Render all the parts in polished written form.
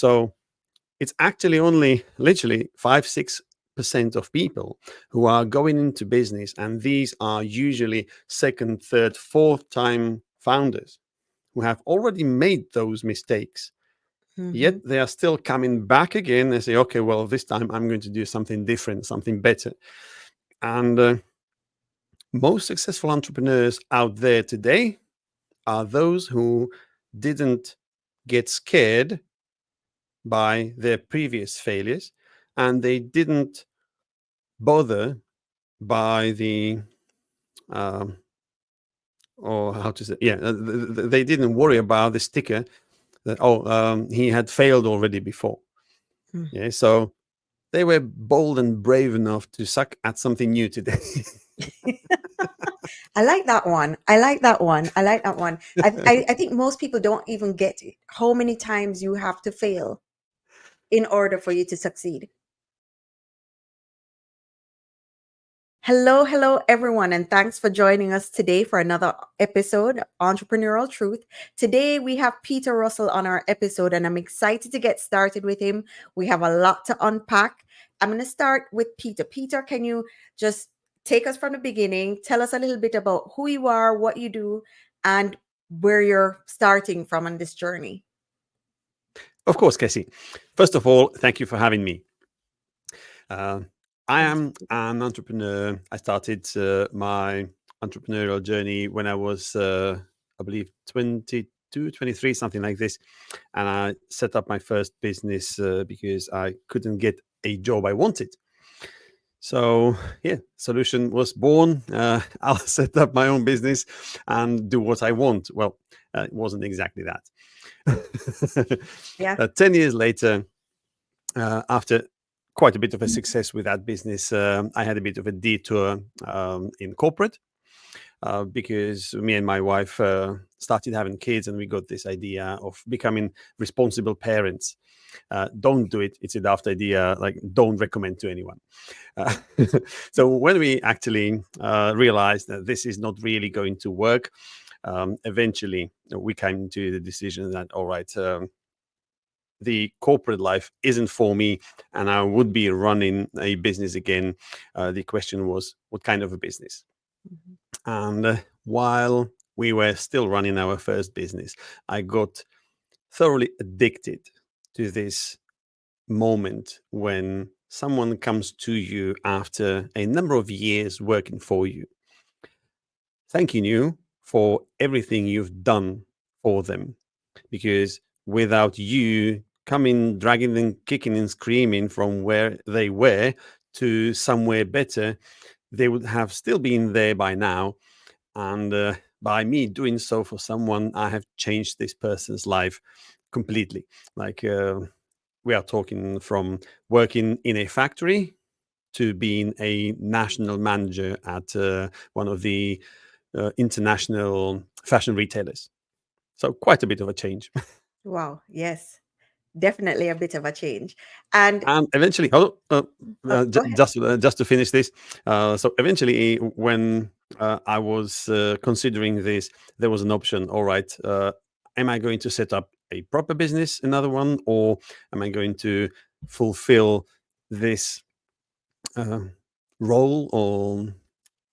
So it's actually only literally 5-6% of people who are going into business, and these are usually second, third, fourth time founders who have already made those mistakes. Yet Hmm. they are still coming back again and say, okay, well, this time I'm going to do something different, something better. And most successful entrepreneurs out there today are those who didn't get scared by their previous failures, and they didn't bother by the um, or how to say, yeah, they didn't worry about the sticker that, he had failed already before. Yeah, so they were bold and brave enough to suck at something new today. I like that one. I like that one. I like that one. I think most people don't even get it, how many times you have to fail in order for you to succeed. Hello, hello, everyone, and thanks for joining us today for another episode of Entrepreneurial Truth. Today, we have Peter Russell on our episode, and I'm excited to get started with him. We have a lot to unpack. I'm going to start with Peter. Peter, can you just take us from the beginning? Tell us a little bit about who you are, what you do, and where you're starting from on this journey. Of course, Cassie. First of all, thank you for having me. Uh, I Thank am you. an entrepreneur. I started my entrepreneurial journey when I was, I believe, 22, 23, something like this. And I set up my first business because I couldn't get a job I wanted. So, yeah, solution was born. I'll set up my own business and do what I want. Well, it wasn't exactly that. Yeah. 10 years later, after quite a bit of a success with that business, I had a bit of a detour in corporate because me and my wife started having kids, and we got this idea of becoming responsible parents. Don't do it; it's a daft idea. Like, don't recommend to anyone. Uh, so when we actually realized that this is not really going to work, eventually we came to the decision that, all right, the corporate life isn't for me, and I would be running a business again. The question was, what kind of a business? Mhm. And while we were still running our first business, I got thoroughly addicted to this moment when someone comes to you after a number of years working for you, thanking you for everything you've done for them. Because without you coming, dragging them, kicking and screaming from where they were to somewhere better, they would have still been there by now. And by me doing so for someone, I have changed this person's life completely. Like, we are talking from working in a factory to being a national manager at one of the international fashion retailers. So quite a bit of a change. Wow. Yes. Definitely a bit of a change. And And eventually, go ahead. just to finish this, so eventually, when I was considering this, there was an option. All right, am I going to set up a proper business, another one, or am I going to fulfill this uh, role or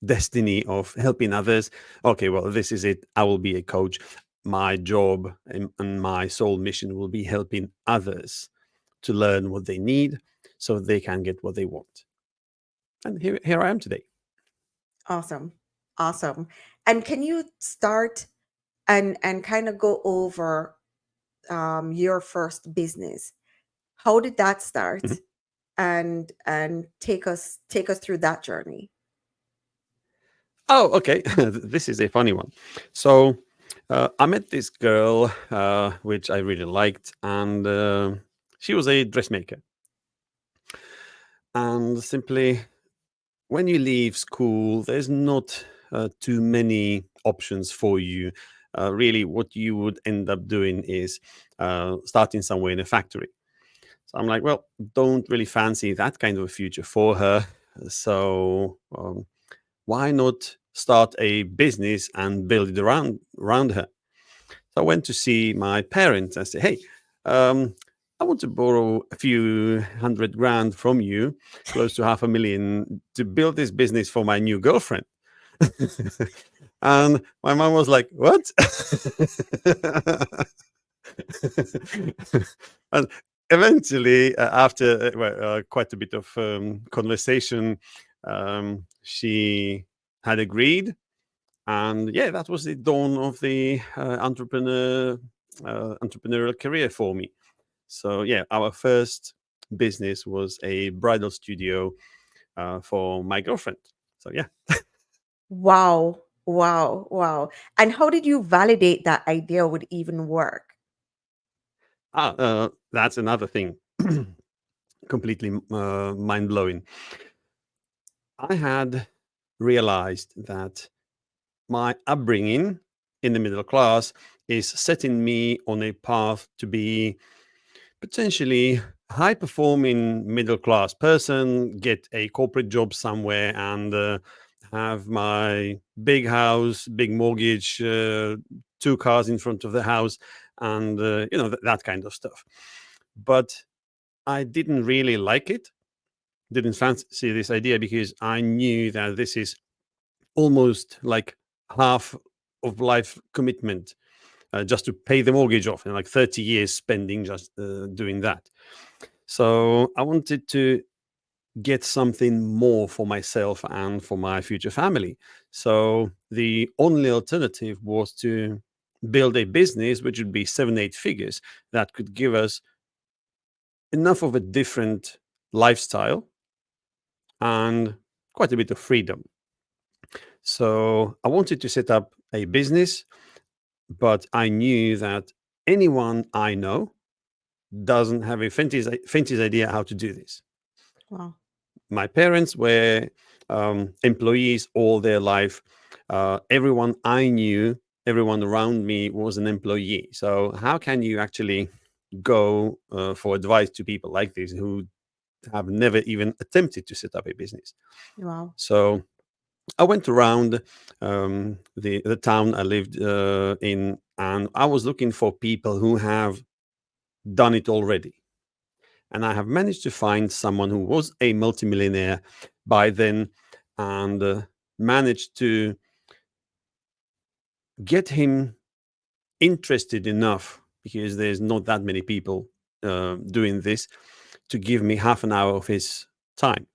destiny of helping others? Okay, well, this is it. I will be a coach. My job and my sole mission will be helping others to learn what they need so they can get what they want. And here I am today. Awesome. Awesome. And can you start and kind of go over your first business? How did that start? Mhm. And take us through that journey. Oh, okay. This is a funny one. So I met this girl, which I really liked, and she was a dressmaker. And simply, when you leave school, there's not too many options for you. Really, what you would end up doing is starting somewhere in a factory. So I'm like, well, don't really fancy that kind of a future for her. So why not start a business and build it around her? So I went to see my parents and said, hey, um, I want to borrow a few 100 grand from you, close to 500,000, to build this business for my new girlfriend. And my mom was like, what? And eventually, after quite a bit of conversation, she had agreed. And yeah, that was the dawn of the entrepreneurial career for me. So yeah, our first business was a bridal studio for my girlfriend. So yeah. Wow. Wow. Wow. And how did you validate that idea would even work? That's another thing. Completely mind blowing. I had realized that my upbringing in the middle class is setting me on a path to be potentially high performing middle class person, get a corporate job somewhere, and have my big house, big mortgage, two cars in front of the house, and that kind of stuff. But I didn't really like it, didn't fancy this idea, because I knew that this is almost like half of life commitment, just to pay the mortgage off, and like 30 years spending just doing that. So I wanted to get something more for myself and for my future family. So the only alternative was to build a business which would be 7, 8 figures, that could give us enough of a different lifestyle and quite a bit of freedom. So I wanted to set up a business, but I knew that anyone I know doesn't have a faintest idea how to do this. Wow. My parents were employees all their life. Everyone I knew, everyone around me was an employee. So how can you actually go for advice to people like this who have never even attempted to set up a business? Wow. So I went around the town I lived in, and I was looking for people who have done it already. And I have managed to find someone who was a multimillionaire by then, and managed to get him interested enough, because there's not that many people doing this, to give me half an hour of his time.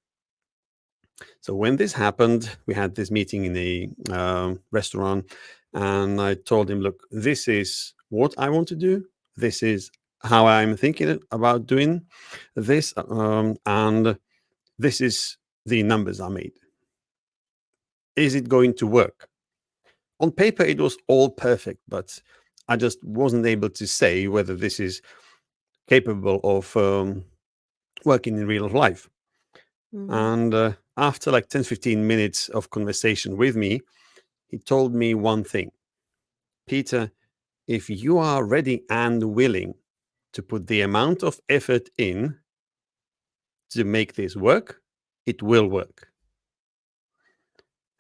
So when this happened, we had this meeting in a restaurant, and I told him, "Look, this is what I want to do. This is how I'm thinking about doing this, and this is the numbers I made. Is it going to work?" On paper, it was all perfect, but I just wasn't able to say whether this is capable of working in real life. Hmm. And after like 10, 15 minutes of conversation with me, he told me one thing: "Peter, if you are ready and willing to put the amount of effort in to make this work, it will work."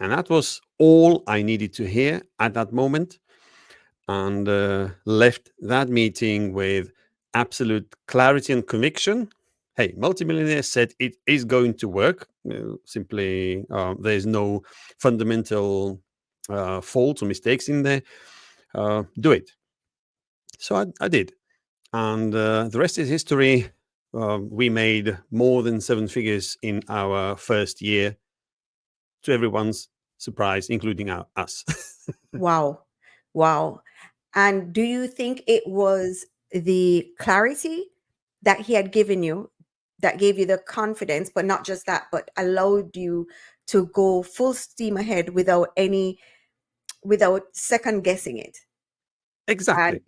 And that was all I needed to hear at that moment, and left that meeting with absolute clarity and conviction. Hey, multimillionaire said it is going to work. Simply, there's no fundamental faults or mistakes in there. Do it. So I did. And the rest is history. We made more than 7 figures in our first year, to everyone's surprise, including us. Wow. Wow. And do you think it was the clarity that he had given you that gave you the confidence, but not just that, but allowed you to go full steam ahead without second guessing it? And Exactly.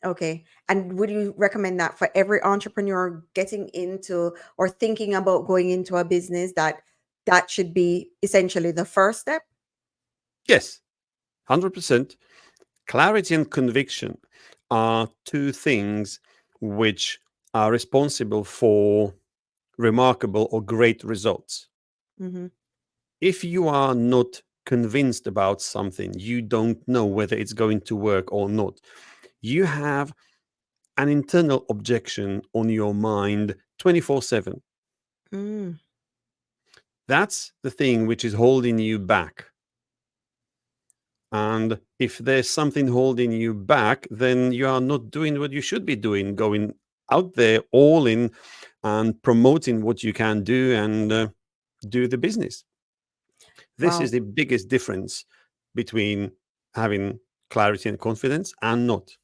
okay. And would you recommend that for every entrepreneur getting into or thinking about going into a business, that that should be essentially the first step? Yes, 100%. Clarity and conviction are two things which are responsible for remarkable or great results. Hmm. If you are not convinced about something, you don't know whether it's going to work or not. You have an internal objection on your mind 24/7. Mm. That's the thing which is holding you back. And if there's something holding you back, then you are not doing what you should be doing, going out there all in and promoting what you can do and do the business. This is Wow. the biggest difference between having clarity and confidence and not.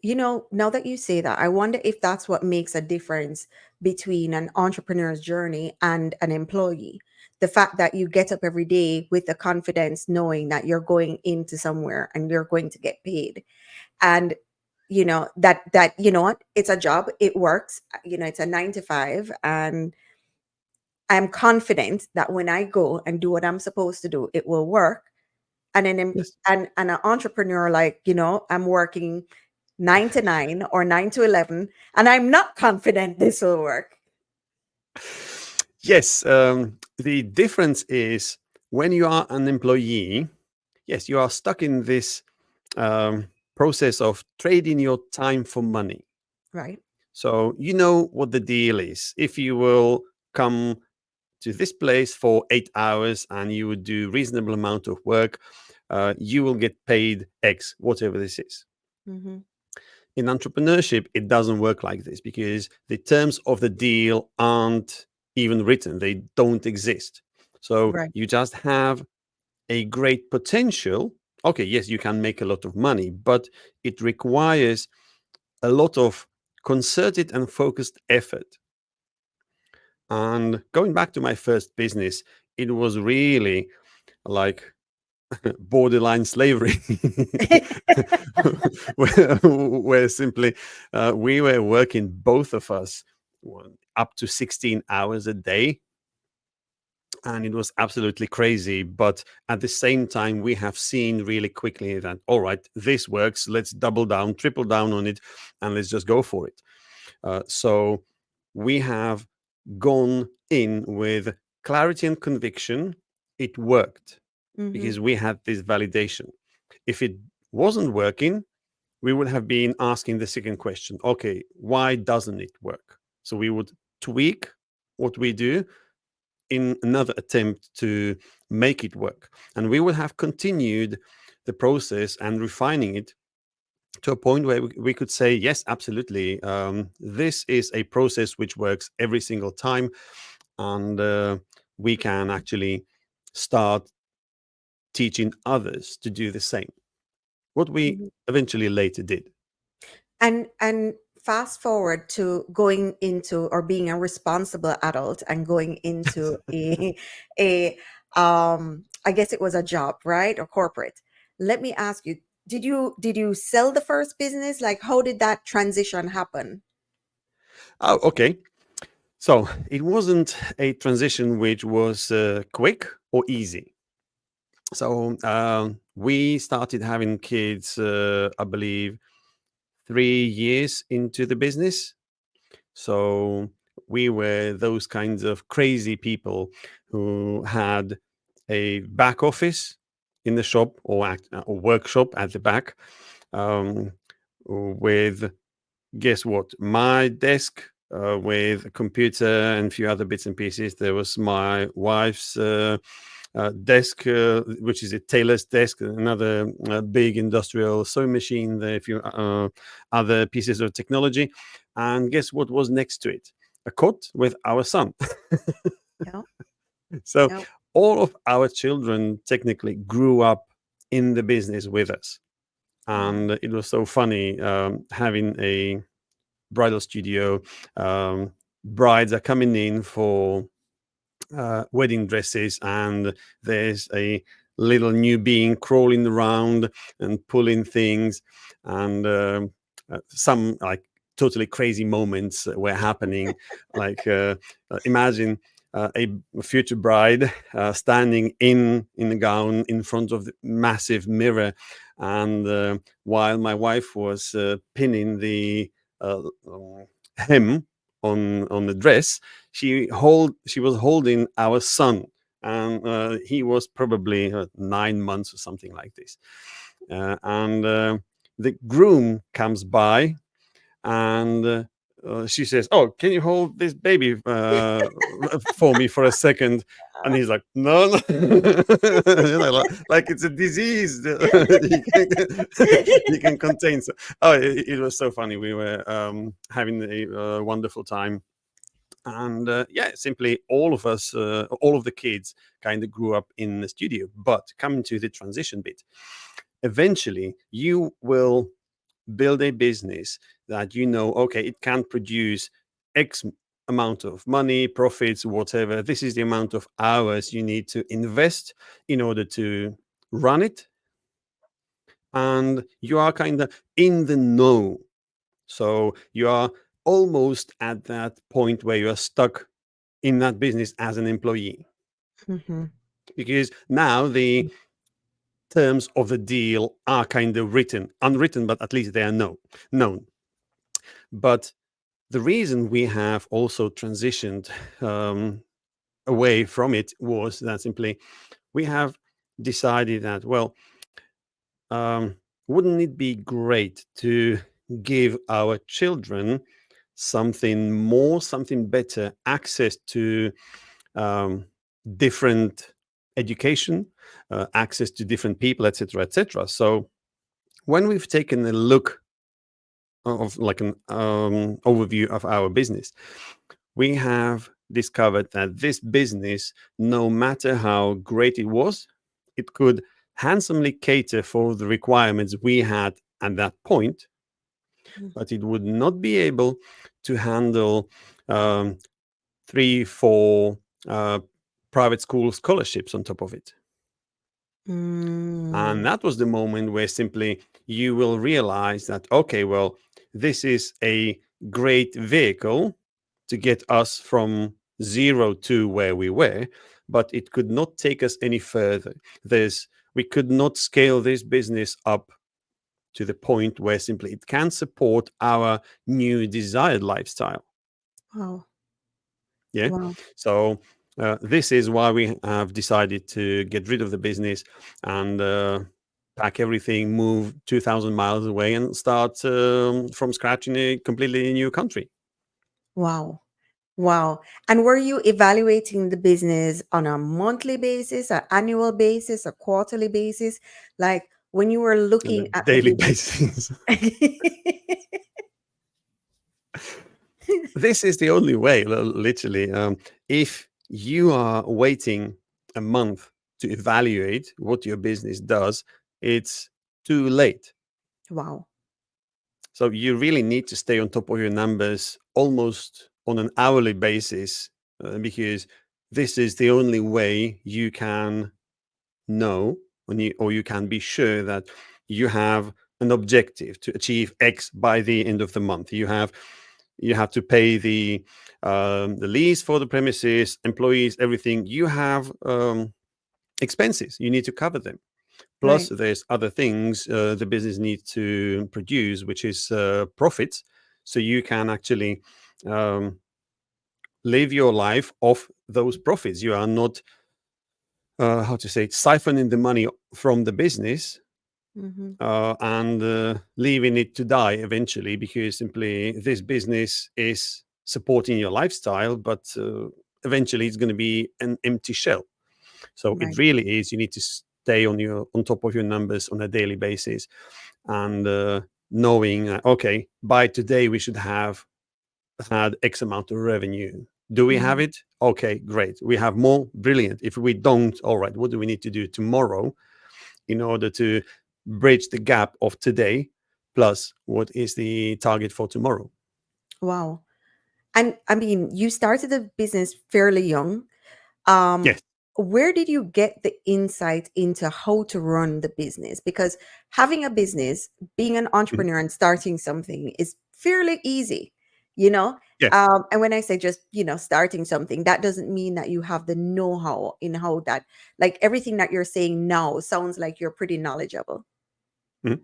Now that you say that, I wonder if that's what makes a difference between an entrepreneur's journey and an employee. The fact that you get up every day with the confidence knowing that you're going into somewhere and you're going to get paid. And that what, it's a job, it works, it's a 9 to 5, and I'm confident that when I go and do what I'm supposed to do, it will work. And Yes. and an entrepreneur, like, I'm working 9 to 9 or 9 to 11, and I'm not confident this will work. Yes. The difference is when you are an employee, yes, you are stuck in this process of trading your time for money. Right. So you know what the deal is. If you will come to this place for 8 hours and you would do reasonable amount of work, you will get paid X, whatever this is. Hmm. In entrepreneurship, it doesn't work like this because the terms of the deal aren't even written. They don't exist. So Right. you just have a great potential. Okay, yes, you can make a lot of money, but it requires a lot of concerted and focused effort. And going back to my first business, it was really like borderline slavery, where simply we were working, both of us, up to 16 hours a day. And it was absolutely crazy. But at the same time, we have seen really quickly that, all right, this works. Let's double down, triple down on it, and let's just go for it. So we have gone in with clarity and conviction. It worked Hmm. because we had this validation. If it wasn't working, we would have been asking the second question, okay, why doesn't it work? So we would tweak what we do in another attempt to make it work. And we would have continued the process and refining it to a point where we could say, yes, absolutely, this is a process which works every single time. And we can actually start teaching others to do the same. What we Hmm. eventually later did. And fast forward to going into, or being a responsible adult and going into a I guess it was a job, right? Or corporate. Let me ask you, did you sell the first business? Like, how did that transition happen? Oh, okay. So it wasn't a transition which was quick or easy. So we started having kids, I believe, 3 years into the business. So we were those kinds of crazy people who had a back office in the shop, or workshop at the back, um, with, guess what, my desk, with a computer and a few other bits and pieces. There was my wife's desk, which is a tailor's desk, another big industrial sewing machine, there, a few other pieces of technology. And guess what was next to it? A cot with our son. Yeah. So Yeah. all of our children technically grew up in the business with us. Wow. And it was so funny, having a bridal studio. Brides are coming in for wedding dresses, and there's a little new being crawling around and pulling things, and some like totally crazy moments were happening. Like imagine a future bride standing in a gown in front of the massive mirror, and while my wife was pinning the uh, hem on the dress, she was holding our son, and he was probably 9 months or something like this. And the groom comes by, and she says, "Oh, can you hold this baby for me for a second?" And he's like, "No, no." Like it's a disease you can, you can contain. So, oh, it was so funny. We were having a wonderful time, and yeah, simply all of us, all of the kids, kind of grew up in the studio. But coming to the transition bit, eventually you will build a business that okay, it can produce X amount of money, profits, whatever. This is the amount of hours you need to invest in order to run it. And you are kind of in the know. So you are almost at that point where you are stuck in that business as an employee, Mm-hmm. because now the terms of the deal are kind of unwritten, but at least they are known. But the reason we have also transitioned away from it was that simply we have decided that, well, um, wouldn't it be great to give our children something more, something better, access to um, different education, access to different people, etc., etc. So when we've taken a look of like an overview of our business, we have discovered that this business, no matter how great it was, it could handsomely cater for the requirements we had at that point, but it would not be able to handle um, 3, 4 uh, private school scholarships on top of it. Mm. And that was the moment where simply you will realize that, okay, well, this is a great vehicle to get us from zero to where we were, but it could not take us any further. We could not scale this business up to the point where simply it can support our new desired lifestyle. Wow. Yeah. Wow. So this is why we have decided to get rid of the business and pack everything, move 2,000 miles away, and start from scratch in a completely new country. Wow. Wow. And were you evaluating the business on a monthly basis, an annual basis, a quarterly basis? Like when you were On a looking at the daily business? basis. This is the only way, literally. If you are waiting a month to evaluate what your business does, it's too late. Wow. So you really need to stay on top of your numbers almost on an hourly basis, because this is the only way you can know or you can be sure that you have an objective to achieve X by the end of the month. You have to pay the lease for the premises, employees, everything. You have expenses. You need to cover them. Plus, Right. there's other things the business needs to produce, which is profits. So you can actually um, live your life off those profits. You are not, how to say it, siphoning the money from the business Mm-hmm. and leaving it to die eventually, because simply this business is supporting your lifestyle, but eventually it's going to be an empty shell. So it Right. really is. You need to stay on top of your numbers on a daily basis, and knowing that, okay, by today we should have had X amount of revenue. Do we have Mm-hmm. it? Okay, great. We have more. Brilliant. If we don't, all right, what do we need to do tomorrow in order to bridge the gap of today plus what is the target for tomorrow? Wow. And I mean, you started the business fairly young. Um, Yes. where did you get the insight into how to run the business? Because having a business, being an Mhm. entrepreneur and starting something is fairly easy, you know? Yes. And when I say just, starting something, that doesn't mean that you have the know-how in how that, like everything that you're saying now sounds like you're pretty knowledgeable. Mhm.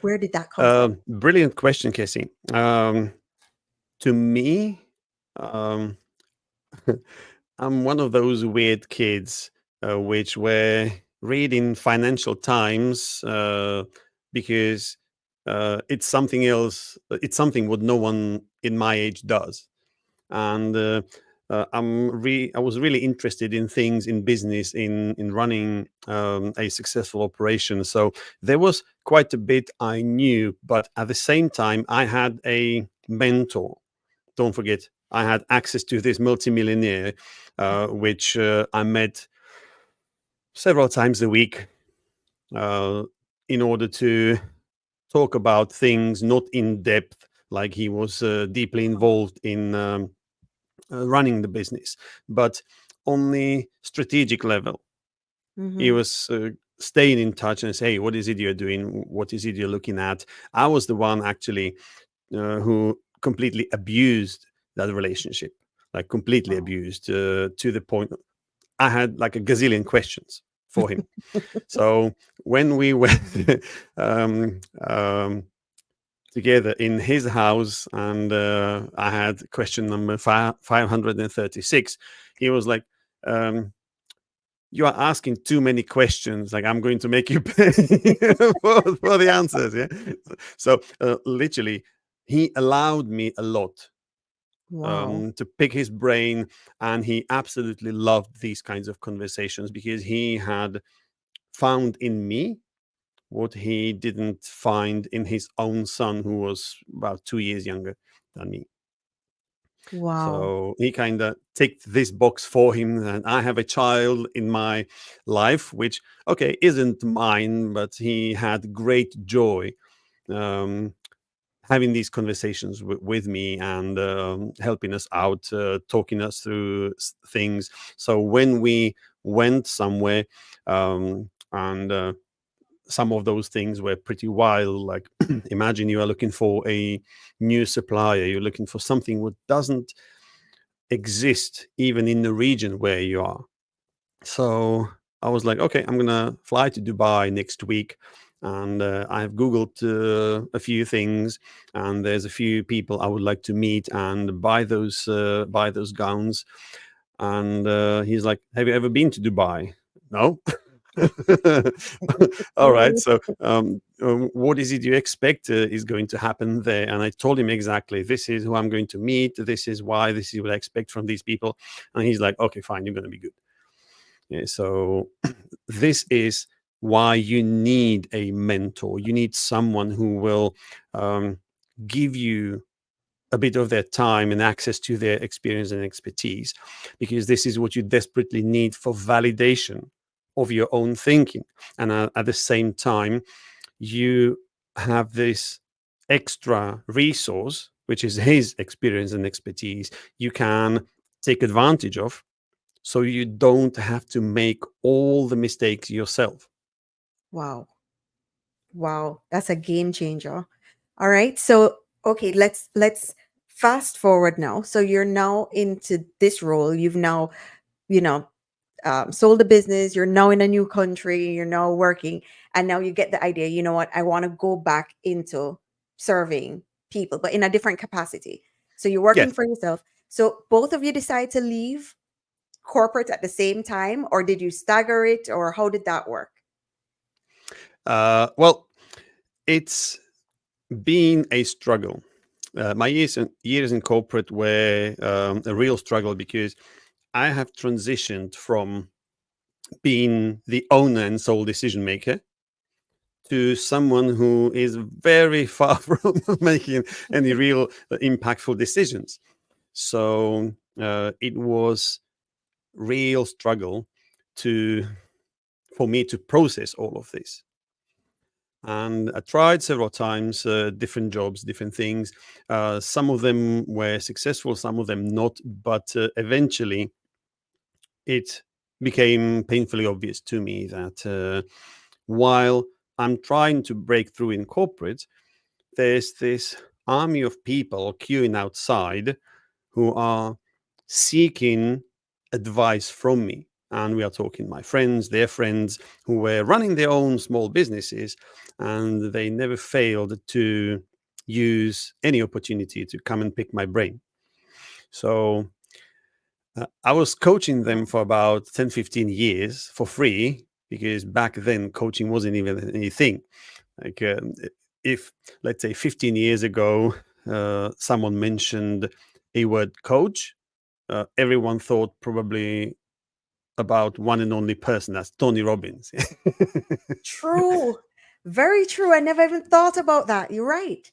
Where did that come from? Brilliant question, Casey. To me, um, I'm one of those weird kids which were reading Financial Times because it's something else. It's something what no one in my age does, and I was really interested in things in business, in running a successful operation. So there was quite a bit I knew, but at the same time, I had a mentor. Don't forget, I had access to this multimillionaire, which I met several times a week uh, in order to talk about things not in depth, like he was deeply involved in running the business, but on the strategic level. He Mm-hmm. was staying in touch and say, hey, what is it you're doing? What is it you're looking at? I was the one actually who completely abused that relationship, like completely Wow. abused to the point I had like a gazillion questions for him. So when we went um, um, together in his house, and I had question number 536, he was like, um, you are asking too many questions. Like, I'm going to make you pay for the answers. Yeah. So literally, he allowed me a lot Wow. to pick his brain, and he absolutely loved these kinds of conversations because he had found in me what he didn't find in his own son, who was about 2 years younger than me. Wow. So he kind of ticked this box for him. And I have a child in my life, which, okay, isn't mine, but he had great joy um, having these conversations with me and helping us out, talking us through things. So when we went somewhere, and some of those things were pretty wild. Like, imagine you are looking for a new supplier, you're looking for something that doesn't exist even in the region where you are. So I was like, okay, I'm gonna fly to Dubai next week, and I've googled a few things, and there's a few people I would like to meet and buy those gowns. And he's like, have you ever been to Dubai? No. All right. So, what is it you expect is going to happen there? And I told him exactly, this is who I'm going to meet. This is why. This is what I expect from these people. And he's like, okay, fine, you're going to be good. Yeah, so, this is why you need a mentor. You need someone who will um, give you a bit of their time and access to their experience and expertise, because this is what you desperately need for validation of your own thinking. And at the same time, you have this extra resource, which is his experience and expertise, you can take advantage of, so you don't have to make all the mistakes yourself. Wow. Wow. That's a game changer. All right. So, okay, let's fast forward now. So you're now into this role. You've now, you know, sold a business. You're now in a new country. You're now working, and now you get the idea. You know what? I want to go back into serving people, but in a different capacity. So you're working Yes. for yourself. So both of you decide to leave corporate at the same time, or did you stagger it, or how did that work? Well, it's been a struggle. My years in corporate were a real struggle, because I have transitioned from being the owner and sole decision maker to someone who is very far from making any real impactful decisions. So it was real struggle to for me to process all of this. And I tried several times, different jobs, different things. Some of them were successful, some of them not. But eventually, it became painfully obvious to me that while I'm trying to break through in corporate, there's this army of people queuing outside who are seeking advice from me. And we are talking my friends, their friends, who were running their own small businesses, and they never failed to use any opportunity to come and pick my brain. So I was coaching them for about 10, 15 years for free, because back then coaching wasn't even anything. Like if, let's say, 15 years ago, someone mentioned a word coach, everyone thought probably about one and only person, that's Tony Robbins. True. Very true. I never even thought about that. You're right.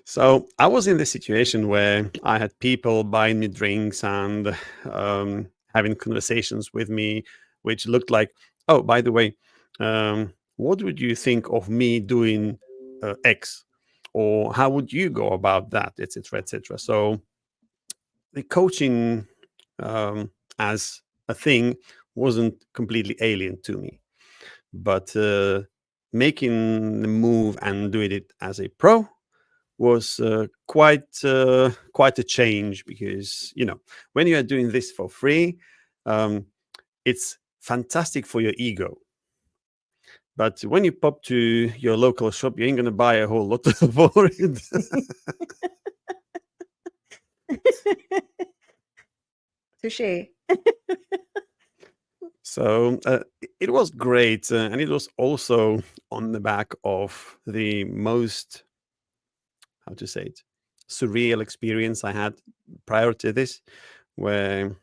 So I was in the situation where I had people buying me drinks and having conversations with me, which looked like, oh, by the way, what would you think of me doing X, or how would you go about that, etc., etc. So the coaching as a thing wasn't completely alien to me, but making the move and doing it as a pro was quite a change, because when you are doing this for free, um, it's fantastic for your ego. But when you pop to your local shop, you ain't gonna buy a whole lot for it. Touche. So it was great, and it was also on the back of the most, how to say it, surreal experience I had prior to this, where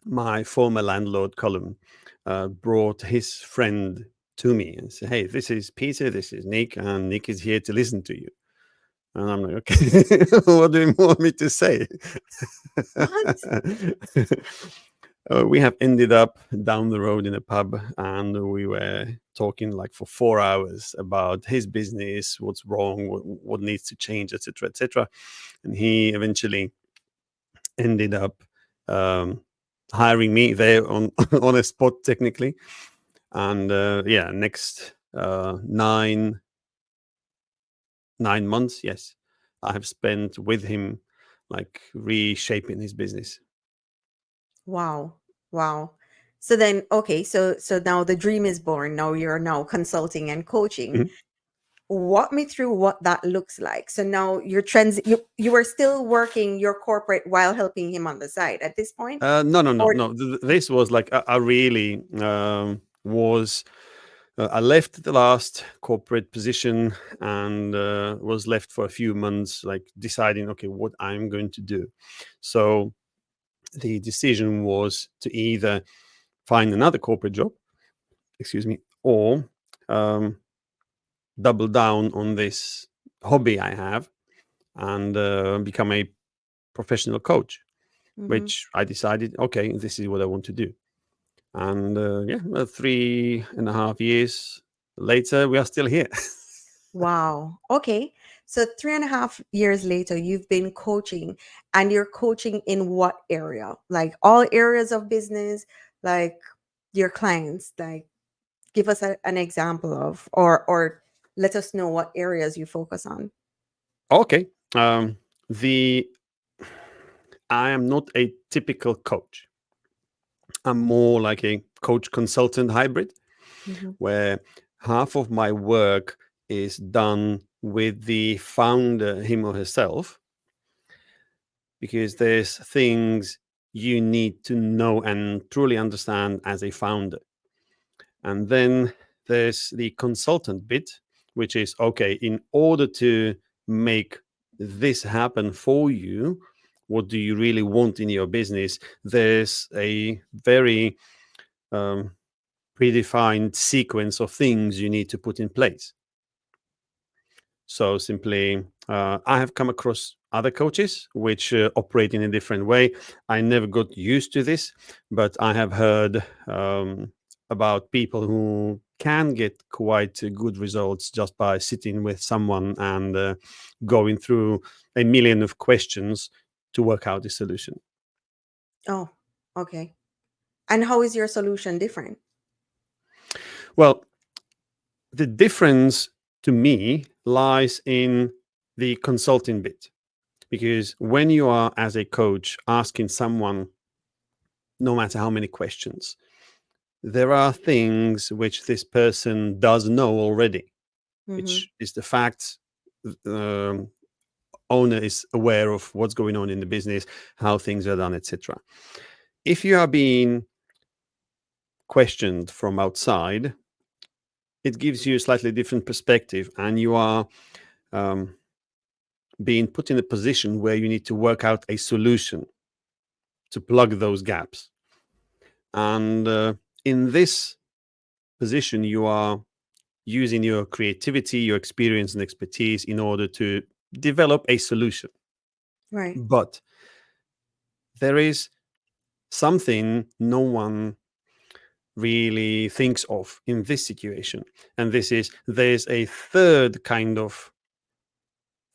my former landlord, Colin, brought his friend to me and said, "Hey, this is Peter, this is Nick, and Nick is here to listen to you." And I'm like, "Okay, what do you want me to say?" What? We have ended up down the road in a pub, and we were talking like for 4 hours about his business, what's wrong, what needs to change, etc., etc. And he eventually ended up um, hiring me there on on a spot, technically. And yeah, next 9 months, yes, I have spent with him, like reshaping his business. Wow. Wow. So then, okay, so now the dream is born. Now you're now consulting and coaching. Mhm. Walk me through what that looks like. So now you're you were still working your corporate while helping him on the side at this point? No, no, no, Or no. This was like I really was. I left the last corporate position and was left for a few months, like deciding, okay, what I'm going to do. So the decision was to either find another corporate job, excuse me, or um, double down on this hobby I have and become a professional coach, Mhm. which I decided, okay, this is what I want to do. And yeah, 3.5 years later, we are still here. Wow. Okay. So 3.5 years later, you've been coaching, and you're coaching in what area? Like all areas of business, like your clients, like give us an example of, or let us know what areas you focus on. Okay. The I am not a typical coach. I'm more like a coach consultant hybrid, Mhm. where half of my work is done with the founder, him or herself, because there's things you need to know and truly understand as a founder. And then there's the consultant bit, which is okay, in order to make this happen for you, what do you really want in your business? There's a very um, predefined sequence of things you need to put in place. So simply, I have come across other coaches which operate in a different way. I never got used to this, but I have heard about people who can get quite good results just by sitting with someone and going through a million of questions to work out the solution. Oh, okay. And how is your solution different? Well, the difference to me lies in the consulting bit. Because when you are, as a coach, asking someone, no matter how many questions, there are things which this person does know already, Mhm. which is the fact the owner is aware of what's going on in the business, how things are done, etc. If you are being questioned from outside, it gives you a slightly different perspective, and you are um, being put in a position where you need to work out a solution to plug those gaps. And in this position, you are using your creativity, your experience, and expertise in order to develop a solution. Right. But there is something no one really thinks of in this situation. And this is there's a third kind of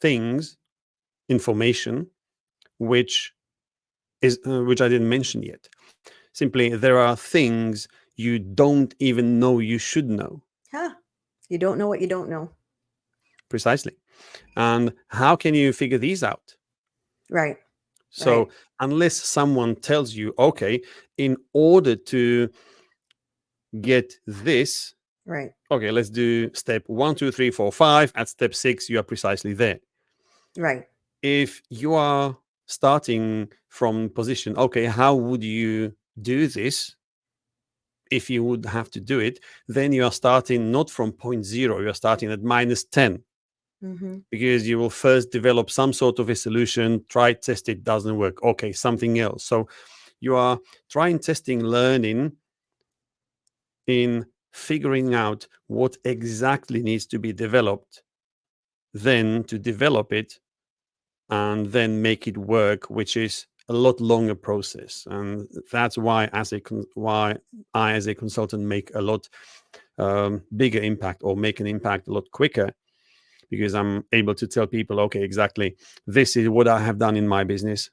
things, information, which which I didn't mention yet. Simply, there are things you don't even know you should know. Huh. You don't know what you don't know. Precisely. And how can you figure these out? Right. So, Right. unless someone tells you, okay, in order to get this, Right. okay, let's do step 1, 2, 3, 4, 5. At step 6, you are precisely there. Right. If you are starting from position, okay, how would you do this? If you would have to do it, then you are starting not from point zero, you're starting at -10, Mm-hmm. because you will first develop some sort of a solution, try, test it, doesn't work. Okay, something else. So you are trying, testing, learning in figuring out what exactly needs to be developed, then to develop it and then make it work, which is a lot longer process. And that's why why I as a consultant make a lot bigger impact, or make an impact a lot quicker, because I'm able to tell people, okay, exactly, this is what I have done in my business.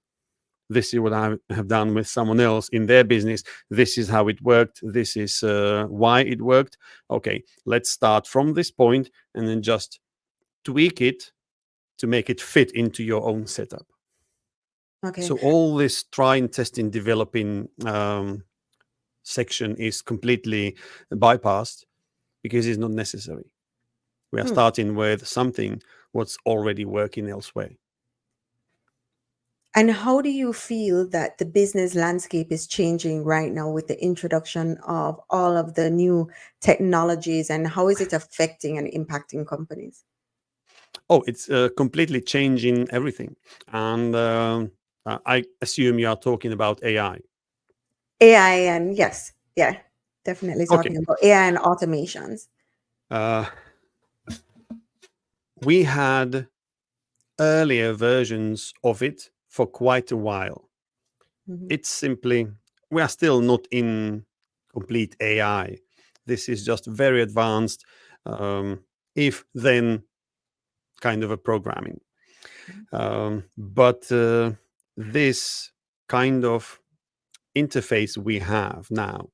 This is what I have done with someone else in their business. This is how it worked. This is why it worked. Okay, let's start from this point and then just tweak it to make it fit into your own setup. Okay. So all this trying, testing, developing section is completely bypassed because it's not necessary. We are Hmm. starting with something what's already working elsewhere. And how do you feel that the business landscape is changing right now with the introduction of all of the new technologies, and how is it affecting and impacting companies? Oh, it's completely changing everything. And I assume you are talking about AI. AI, and yes, yeah, definitely Okay. talking about AI and automations. Uh, we had earlier versions of it for quite a while. Mhm. It's simply, we are still not in complete AI. This is just very advanced, um, if then kind of a programming. But this kind of interface we have now,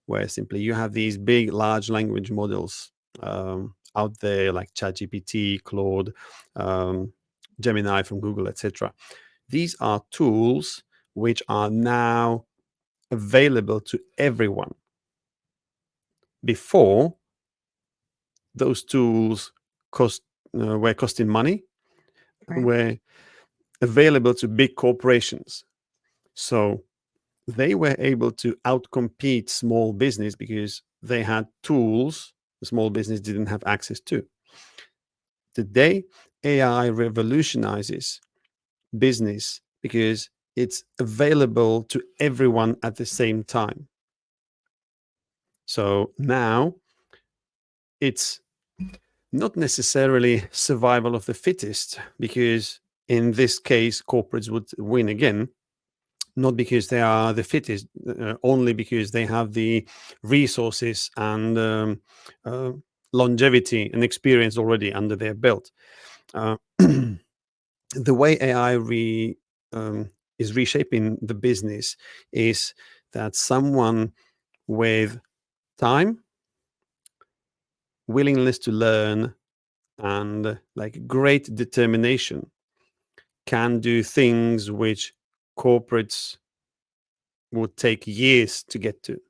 where simply you have these big, large language models out there, like ChatGPT, Claude, um, Gemini from Google, etc. These are tools which are now available to everyone. Before, those tools cost were costing money, Right. were available to big corporations. So they were able to outcompete small business because they had tools the small business didn't have access to. Today, AI revolutionizes business because it's available to everyone at the same time. So now it's not necessarily survival of the fittest, because in this case, corporates would win again, not because they are the fittest, only because they have the resources and uh, longevity and experience already under their belt. Uh, the way AI is reshaping the business is that someone with time, willingness to learn, and like great determination can do things which corporates would take years to get to.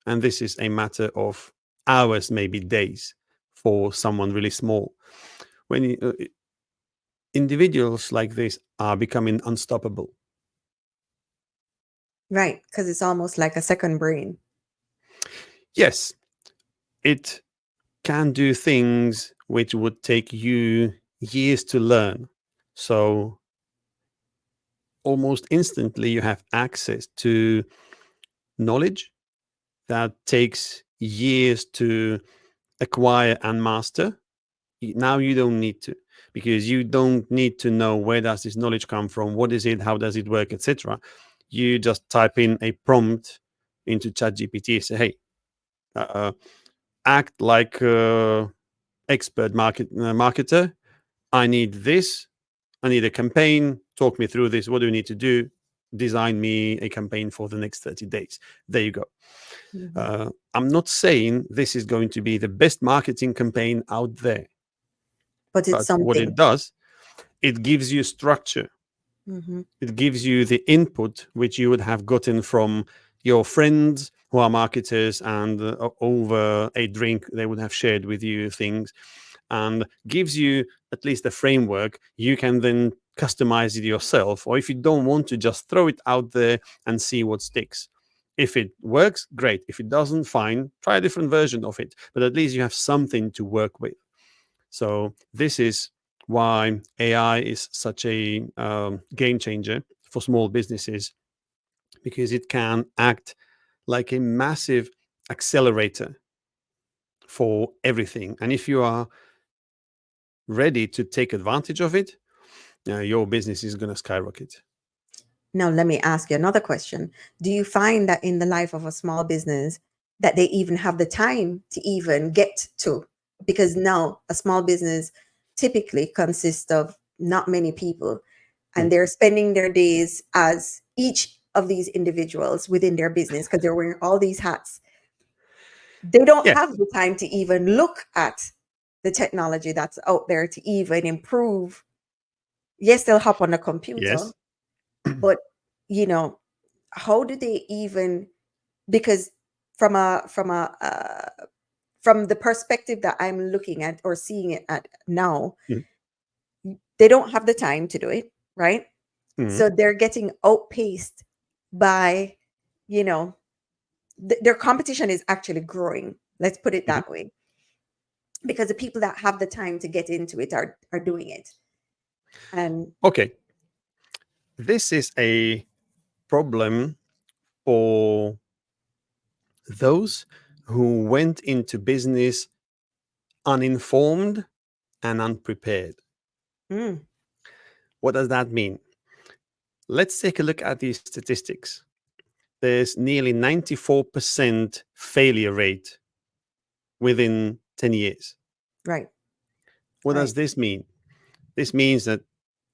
And this is a matter of hours, maybe days, for someone really small. When individuals like this are becoming unstoppable. Right, because it's almost like a second brain. Yes, it can do things which would take you years to learn. So almost instantly, you have access to knowledge that takes years to acquire and master. Now you don't need to, because you don't need to know where does this knowledge come from, what is it, how does it work, etc. You just type in a prompt into ChatGPT, say, hey, uh, act like expert marketer. I need this. I need a campaign. Talk me through this. What do you need to do? Design me a campaign for the next 30 days. There you go. Mhm. I'm not saying this is going to be the best marketing campaign out there, But it's but what it something. does, it gives you structure. Hmm. It gives you the input which you would have gotten from your friends who are marketers, and over a drink, they would have shared with you things, and gives you at least a framework. You can then customize it yourself, or if you don't want to, just throw it out there and see what sticks. If it works, great. If it doesn't, fine, try a different version of it, but at least you have something to work with. So this is why AI is such a game changer for small businesses, because it can act like a massive accelerator for everything. And if you are ready to take advantage of it, your business is going to skyrocket. Now, let me ask you another question. Do you find that in the life of a small business that they even have the time to even get to? Because now a small business typically consists of not many people, Mm. and they're spending their days as each of these individuals within their business because they're wearing all these hats. They don't Yes, have the time to even look at the technology that's out there to even improve. Yes, they'll hop on the computer, yes. but you know, how do they even, because from the perspective that I'm looking at or seeing it at now, Mm, they don't have the time to do it, right? mm, So they're getting outpaced by, you know, their competition is actually growing, let's put it mhm. that way, because the people that have the time to get into it are doing it. And Okay, this is a problem for those who went into business uninformed and unprepared. mm, What does that mean? Let's take a look at these statistics. There's nearly 94% failure rate within 10 years. right, What does right. this mean? This means that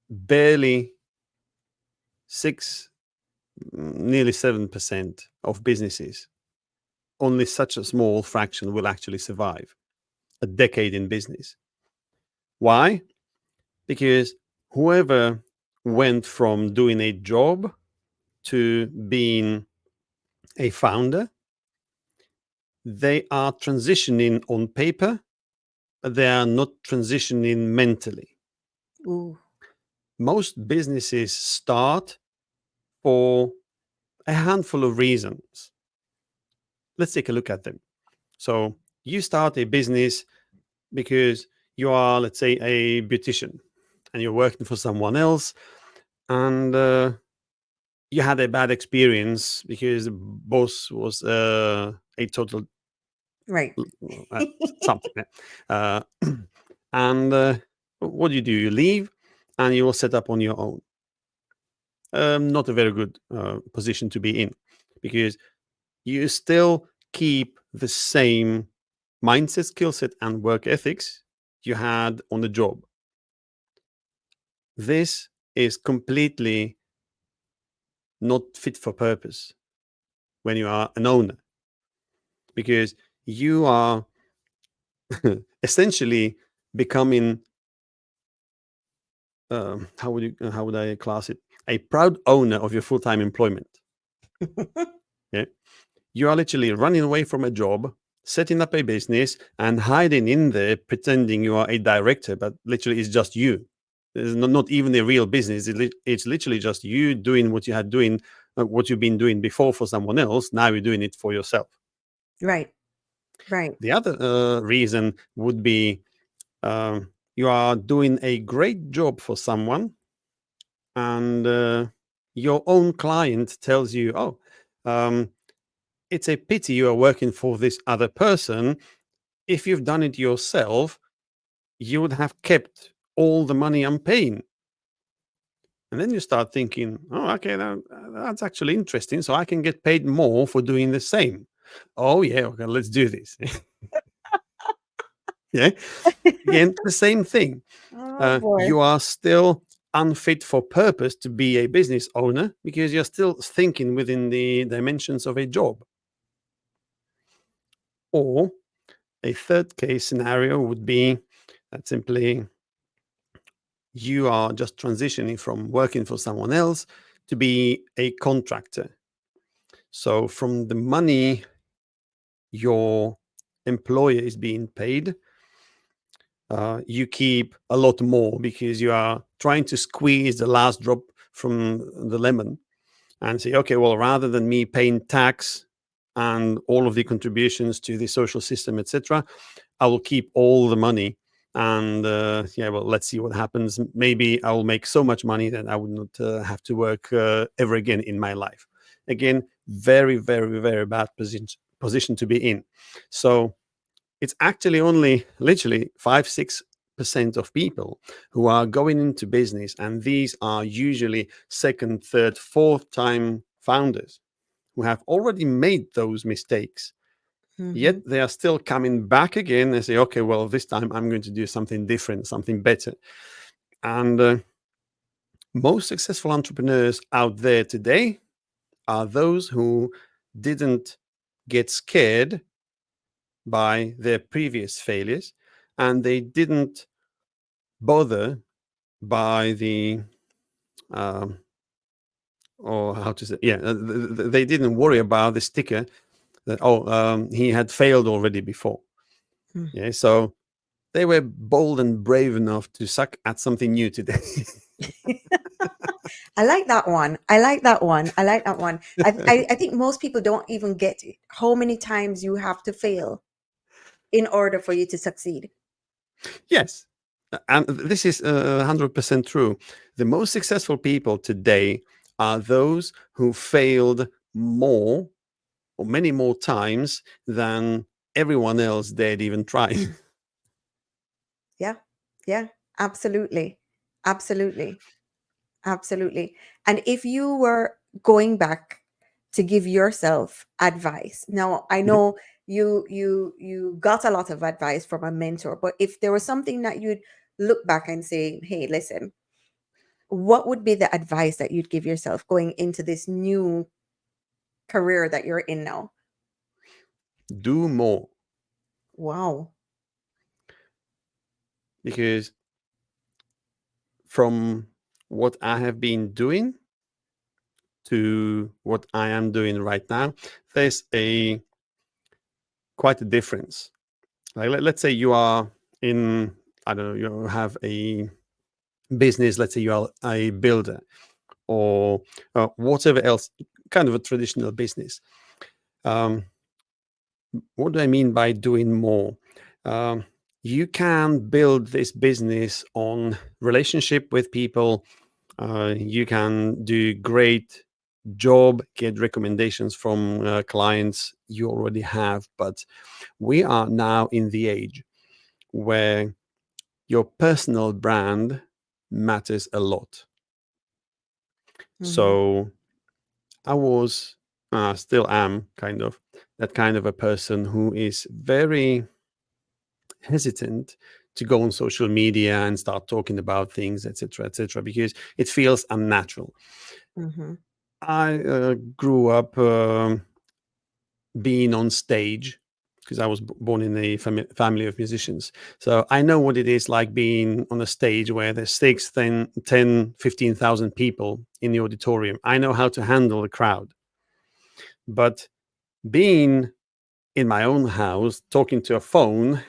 barely 6, nearly 7% of businesses, only such a small fraction will actually survive a decade in business. Why? Because whoever went from doing a job to being a founder, they are transitioning on paper, but they are not transitioning mentally. Ooh, Most businesses start for a handful of reasons. Let's take a look at them. So, you start a business because you are, let's say, a beautician, and you're working for someone else, and you had a bad experience because the boss was a total right. uh, something. Uh, and what do? You leave and you will set up on your own. Not a very good position to be in, because you still keep the same mindset, skill set, and work ethics you had on the job. This is completely not fit for purpose when you are an owner, because you are essentially becoming, how would I class it, a proud owner of your full-time employment. Yeah, you are literally running away from a job, setting up a business, and hiding in there, pretending you are a director, but literally it's just you. It's not even a real business. It's literally just you doing what you had what you've been doing before for someone else. Now you're doing it for yourself. Right. Right. The other reason would be you are doing a great job for someone, and your own client tells you, "Oh, um, it's a pity you are working for this other person. If you've done it yourself, you would have kept all the money I'm paying." And then you start thinking, "Oh, okay, that's actually interesting. So I can get paid more for doing the same. Oh, yeah, okay, let's do this." Yeah. Again, the same thing. Oh boy. You are still unfit for purpose to be a business owner because you're still thinking within the dimensions of a job. Or a third case scenario would be that simply you are just transitioning from working for someone else to be a contractor. So, from the money your employer is being paid, you keep a lot more because you are trying to squeeze the last drop from the lemon and say, okay, well, rather than me paying tax and all of the contributions to the social system, etc., I will keep all the money. And yeah, well, let's see what happens. Maybe I will make so much money that I would not have to work ever again in my life. Again, very, very, very bad position to be in. So it's actually only literally 5-6% of people who are going into business, and these are usually second, third, fourth time founders who have already made those mistakes. Yet Mm-hmm. they are still coming back again and say, okay, well, this time I'm going to do something different, something better. And most successful entrepreneurs out there today are those who didn't get scared by their previous failures, and they didn't bother by the um, or how to say, yeah, they didn't worry about the sticker that, oh, he had failed already before. Yeah, so they were bold and brave enough to suck at something new today. I like that one. I like that one. I like that one. I think most people don't even get it, how many times you have to fail in order for you to succeed. Yes, and this is 100% true. The most successful people today are those who failed more or many more times than everyone else dared even try. Yeah. Yeah. Absolutely. Absolutely. Absolutely. And if you were going back to give yourself advice, now I Mhm. know you got a lot of advice from a mentor, but if there was something that you'd look back and say, hey, listen, what would be the advice that you'd give yourself going into this new career that you're in now? Do more, Wow. because from what I have been doing to what I am doing right now, there's a quite a difference. Like let's say you are in, I don't know, you have a business. Let's say you are a builder or whatever else, kind of a traditional business. Um, what do I mean by doing more? Um, you can build this business on relationship with people. You can do great job, get recommendations from clients you already have. But we are now in the age where your personal brand matters a lot. Mm-hmm. So I was, still am kind of that kind of a person who is very hesitant to go on social media and start talking about things, etc., because it feels unnatural. Mm-hmm. I grew up being on stage because I was born in a family of musicians. So I know what it is like being on a stage where there's 6, 10, 15,000 people in the auditorium. I know how to handle the crowd. But being in my own house talking to a phone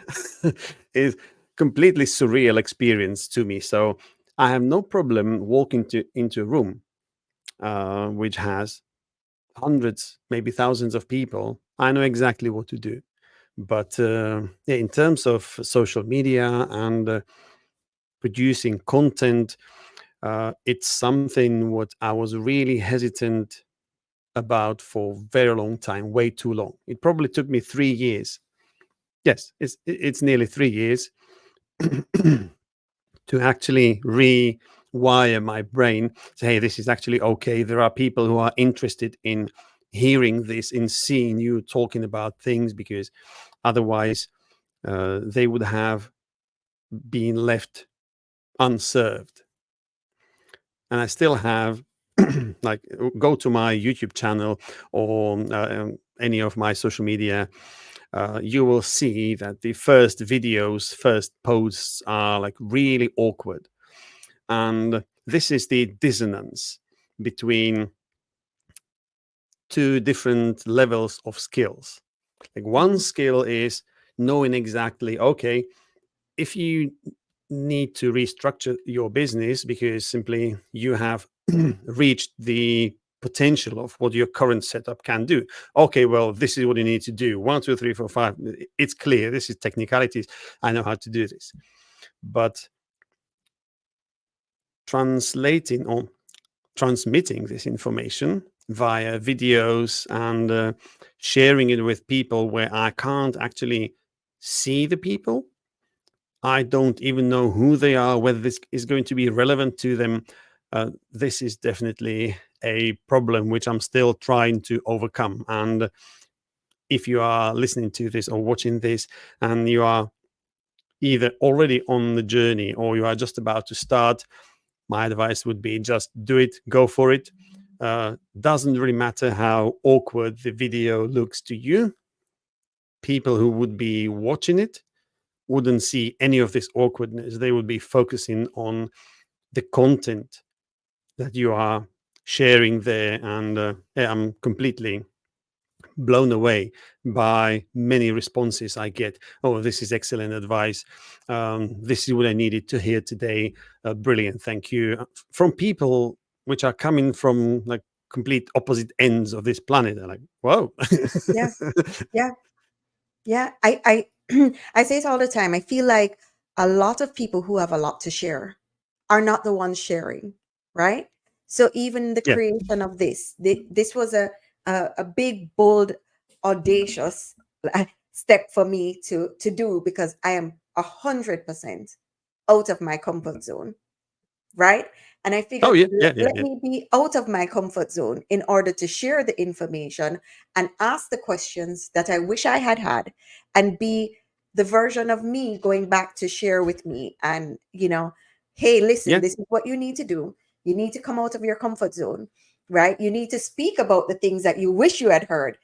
is completely surreal experience to me. So I have no problem walking into a room which has hundreds, maybe thousands of people. I know exactly what to do. But yeah, in terms of social media and producing content, it's something what I was really hesitant about for a very long time, way too long. It probably took me 3 years. Yes, it's nearly 3 years to actually rewire my brain. Say, hey, this is actually okay. There are people who are interested in hearing this, in seeing you talking about things, because otherwise they would have been left unserved. And I still have like go to my YouTube channel or any of my social media, you will see that the first videos, first posts are like really awkward. And this is the dissonance between two different levels of skills. Like one Mhm. skill is knowing exactly, okay, if you need to restructure your business because simply you have reached the potential of what your current setup can do. Okay, well, this is what you need to do. 1, 2, 3, 4, 5. It's clear. This is technicalities. I know how to do this. But translating or transmitting this information via videos and sharing it with people where I can't actually see the people. I don't even know who they are, whether this is going to be relevant to them. This is definitely a problem which I'm still trying to overcome. And if you are listening to this or watching this and you are either already on the journey or you are just about to start, my advice would be just do it, go for it. Doesn't really matter how awkward the video looks to you. People who would be watching it wouldn't see any of this awkwardness. They would be focusing on the content that you are sharing there. And yeah, I'm completely blown away by many responses I get. Oh, this is excellent advice. This is what I needed to hear today. Brilliant, thank you. From people which are coming from like complete opposite ends of this planet. They're like, whoa. Yeah, yeah, yeah. I I say it all the time. I feel like a lot of people who have a lot to share are not the ones sharing, right? So even the Yeah, creation of this was a big, bold, audacious step for me to do because I am 100% out of my comfort zone, right? And I oh figured, yeah, yeah, yeah, let yeah, me be out of my comfort zone in order to share the information and ask the questions that I wish I had had and be the version of me going back to share with me. And, hey, listen, yeah, this is what you need to do. You need to come out of your comfort zone, right? You need to speak about the things that you wish you had heard,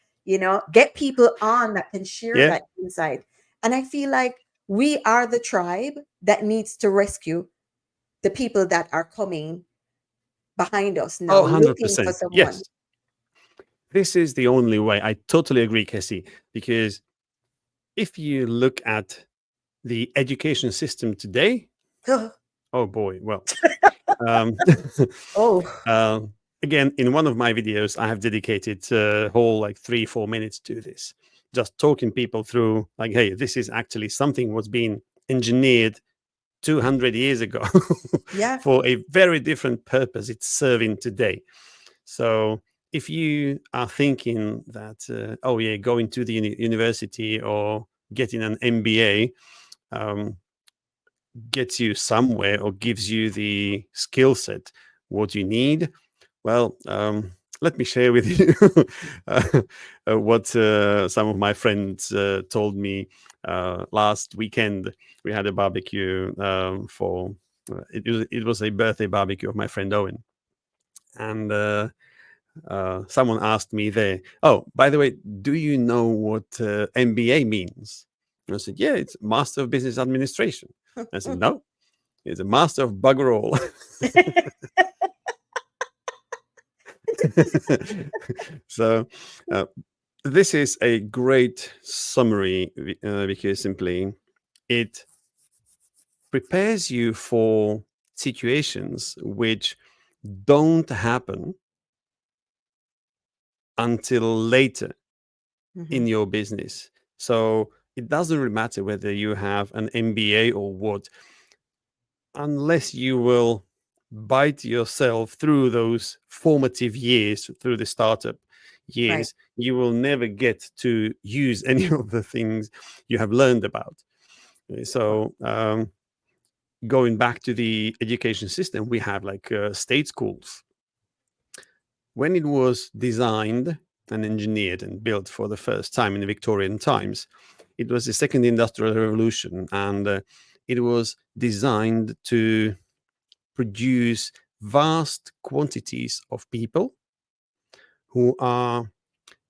get people on that can share yeah. that insight. And I feel like we are the tribe that needs to rescue the people that are coming behind us Oh, now looking for 100%. someone. Yes. This is the only way. I totally agree, Cassie, because if you look at the education system today, oh boy, well, um, Oh, um, again, in one of my videos, I have dedicated a whole like 3, 4 minutes to this, just talking people through like, hey, this is actually something was being engineered 200 years ago yeah. for a very different purpose it's serving today. So if you are thinking that, oh yeah, going to the university or getting an MBA um, gets you somewhere or gives you the skill set what you need, well, let me share with you what some of my friends told me last weekend. We had a barbecue for it was a birthday barbecue of my friend Owen, and someone asked me there, oh, by the way, do you know what MBA means? And I said, yeah, it's Master of Business Administration. I said, no, it's a Master of Bugger All. So uh, this is a great summary because simply it prepares you for situations which don't happen until later in Mhm. your business. So it doesn't really matter whether you have an MBA or what, unless you will bite yourself through those formative years, through the startup Right. years, you will never get to use any of the things you have learned about. Wow. So, going back to the education system, we have like state schools. When it was designed and engineered and built for the first time in the Victorian times, it was the second industrial revolution, and it was designed to produce vast quantities of people who are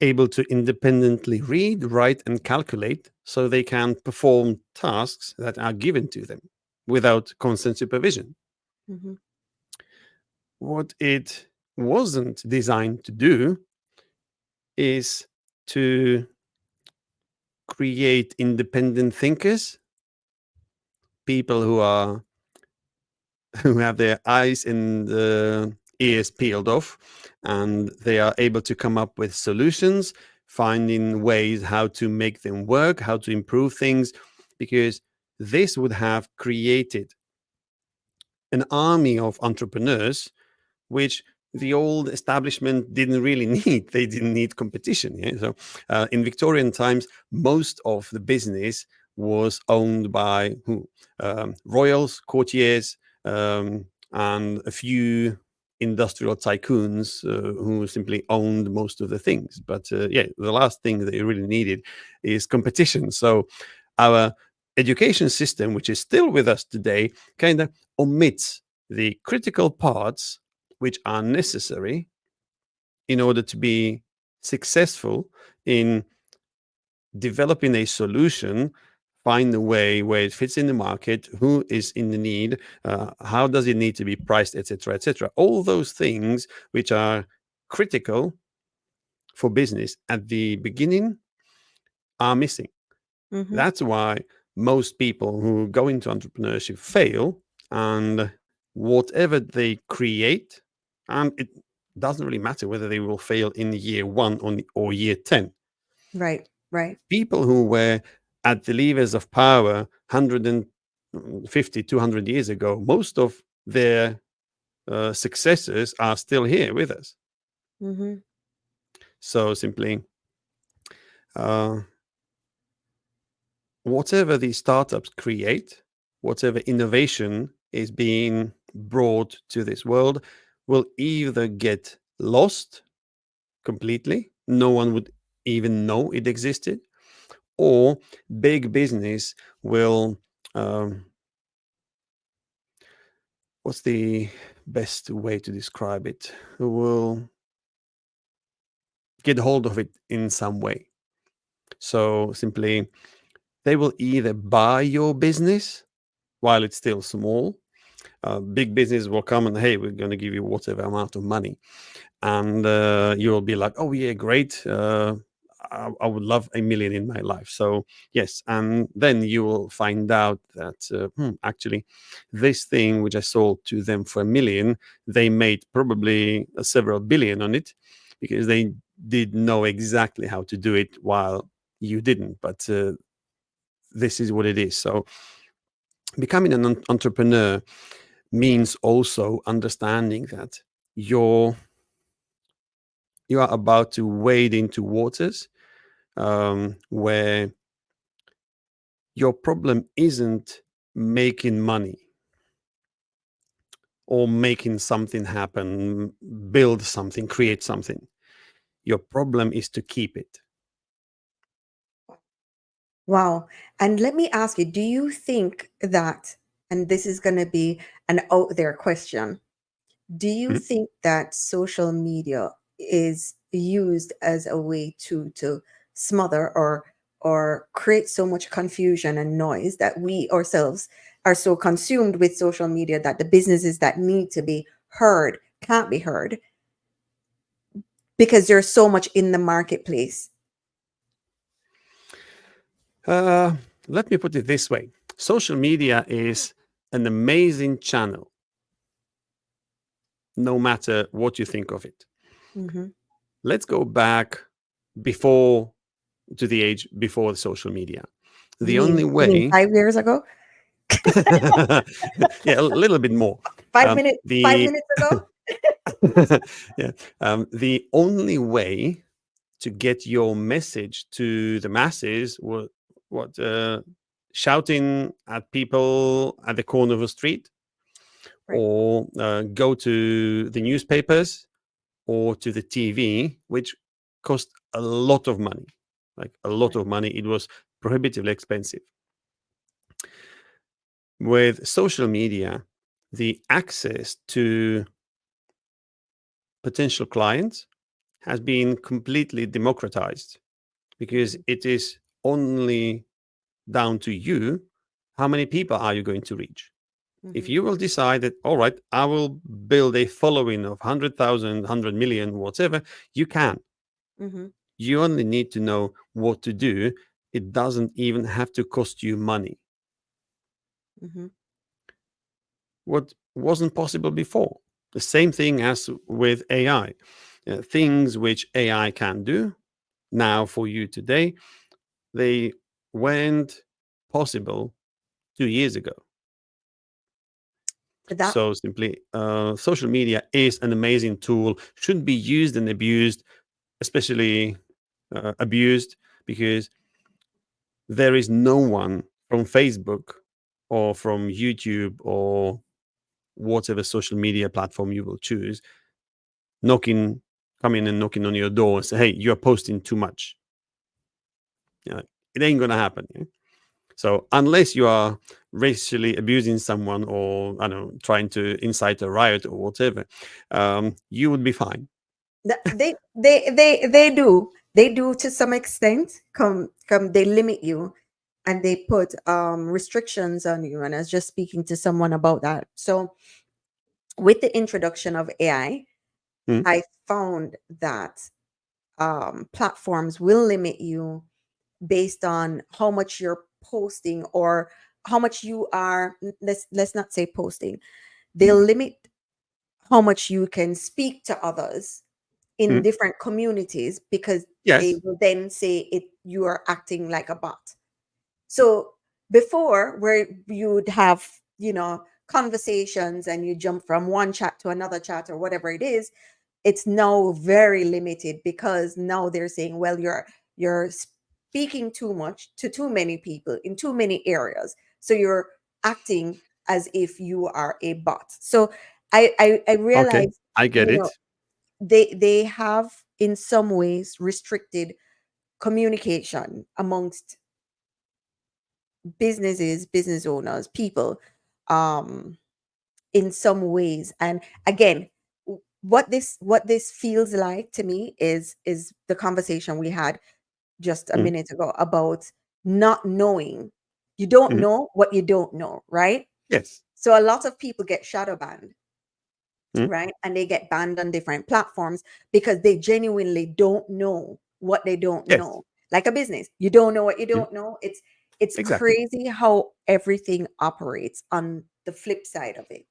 able to independently read, write, and calculate so they can perform tasks that are given to them without constant supervision. Hmm. What it wasn't designed to do is to create independent thinkers, people who are who have their eyes and ears peeled off, and they are able to come up with solutions, finding ways how to make them work, how to improve things, because this would have created an army of entrepreneurs which the old establishment didn't really need. They didn't need competition. Yeah? So in Victorian times, most of the business was owned by who? Royals, courtiers, and a few industrial tycoons who simply owned most of the things. But yeah, the last thing that you really needed is competition. So our education system, which is still with us today, kind of omits the critical parts which are necessary in order to be successful in developing a solution, find a way where it fits in the market, who is in the need, how does it need to be priced, etc., etc. All those things which are critical for business at the beginning are missing. Hmm. That's why most people who go into entrepreneurship fail, and whatever they create, and it doesn't really matter whether they will fail in year one or year 10. Right. Right. People who were at the levers of power 150, 200 years ago, most of their successors are still here with us. Hmm. So simply, uh, whatever these startups create, whatever innovation is being brought to this world, will either get lost completely, no one would even know it existed, or big business will, um, what's the best way to describe it? Will get hold of it in some way. So simply, they will either buy your business while it's still small. Big business will come and, hey, we're going to give you whatever amount of money, and you'll be like, oh yeah, great. I would love 1 million in my life. So yes, and then you will find out that actually, this thing which I sold to them for 1 million, they made probably several billion on it, because they did know exactly how to do it while you didn't. But this is what it is. So becoming an entrepreneur means also understanding that you're you are about to wade into waters where your problem isn't making money or making something happen, build something, create something. Your problem is to keep it. Wow. And let me ask you, do you think that, and this is going to be an out there question, do you Mhm. think that social media is used as a way to smother or create so much confusion and noise that we ourselves are so consumed with social media that the businesses that need to be heard can't be heard because there's so much in the marketplace? Uh, Let me put it this way: social media is an amazing channel, no matter what you think of it. Hmm. Let's go back before to the age before social media. The only You mean way, 5 years ago? yeah, a little bit more. Five Um, minutes, five the minutes ago? yeah, the only way to get your message to the masses was what shouting at people at the corner of a street, Right, or go to the newspapers or to the TV, which cost a lot of money, like a lot right. of money. It was prohibitively expensive. With social media, the access to potential clients has been completely democratized, because Mhm, it is only down to you how many people are you going to reach. If mhm, you will decide that, all right, I will build a following of 100,000, 100 million, whatever, you can. mhm, You only need to know what to do. It doesn't even have to cost you money. mhm. What wasn't possible before. The same thing as with AI. Things which AI can do now for you today, they weren't possible 2 years ago. That So simply, social media is an amazing tool, should be used and abused, especially abused, because there is no one from Facebook or from YouTube or whatever social media platform you will choose knocking, coming and knocking on your door and say, "Hey, you're posting too much." You know, it ain't gonna happen. Yeah? So unless you are racially abusing someone, or I don't know, trying to incite a riot or whatever, you would be fine. they do to some extent. Come they limit you, and they put restrictions on you. And I was just speaking to someone about that. So with the introduction of AI, Mm, I found that platforms will limit you based on how much you're posting, or how much you are, let's not say posting. They'll limit how much you can speak to others in mm. different communities, because they Yes. will then say it you are acting like a bot. So before, where you would have, conversations, and you jump from one chat to another chat or whatever it is, it's now very limited, because now they're saying, well, you're speaking too much to too many people in too many areas, so you're acting as if you are a bot. So I Okay. realize, I get you know it. they have in some ways restricted communication amongst business owners, people, um in some ways. And again, what this feels like to me is the conversation we had just a Mm, minute ago about not knowing. You don't mm. know what you don't know, right? Yes. So a lot of people get shadow banned, Mm. right? And they get banned on different platforms because they genuinely don't know what they don't Yes. know. Like a business, you don't know what you Mm. don't know. It's Exactly. crazy how everything operates on the flip side of it.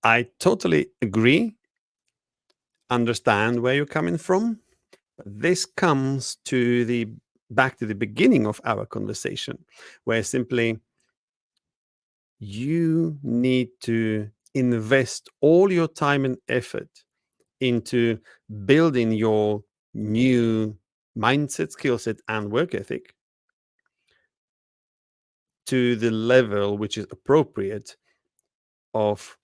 I totally agree, understand where you're coming from. This comes to the back to the beginning of our conversation, where simply you need to invest all your time and effort into building your new mindset, skill set, and work ethic to the level which is appropriate of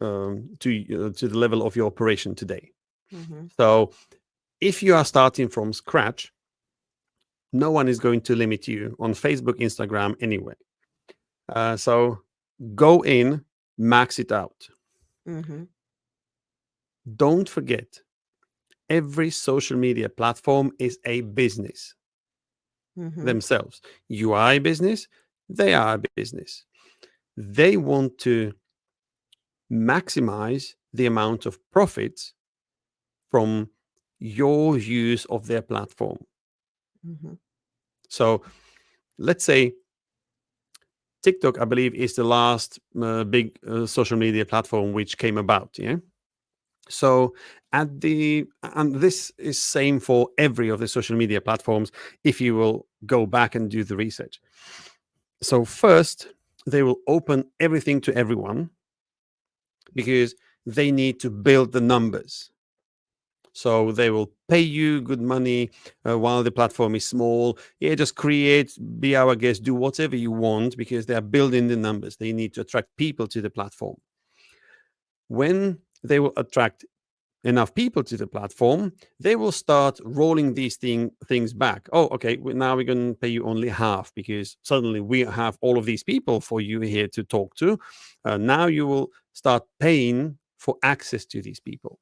to the level of your operation today. Hmm. So if you are starting from scratch, no one is going to limit you on Facebook, Instagram, anyway. So go in, max it out. Hmm. Don't forget, every social media platform is a business Hmm. themselves. You are a business, they are a business. They want to maximize the amount of profits from your use of their platform. Hmm. So let's say TikTok, I believe, is the last big social media platform which came about. Yeah. So and this is same for every of the social media platforms if you will go back and do the research. So first, they will open everything to everyone because they need to build the numbers. So they will pay you good money while the platform is small. Yeah, just create, be our guest, do whatever you want because they are building the numbers. They need to attract people to the platform. When they will attract enough people to the platform, they will start rolling these things back. Oh, okay, now we're going to pay you only half because suddenly we have all of these people for you here to talk to. Now you will start paying for access to these people.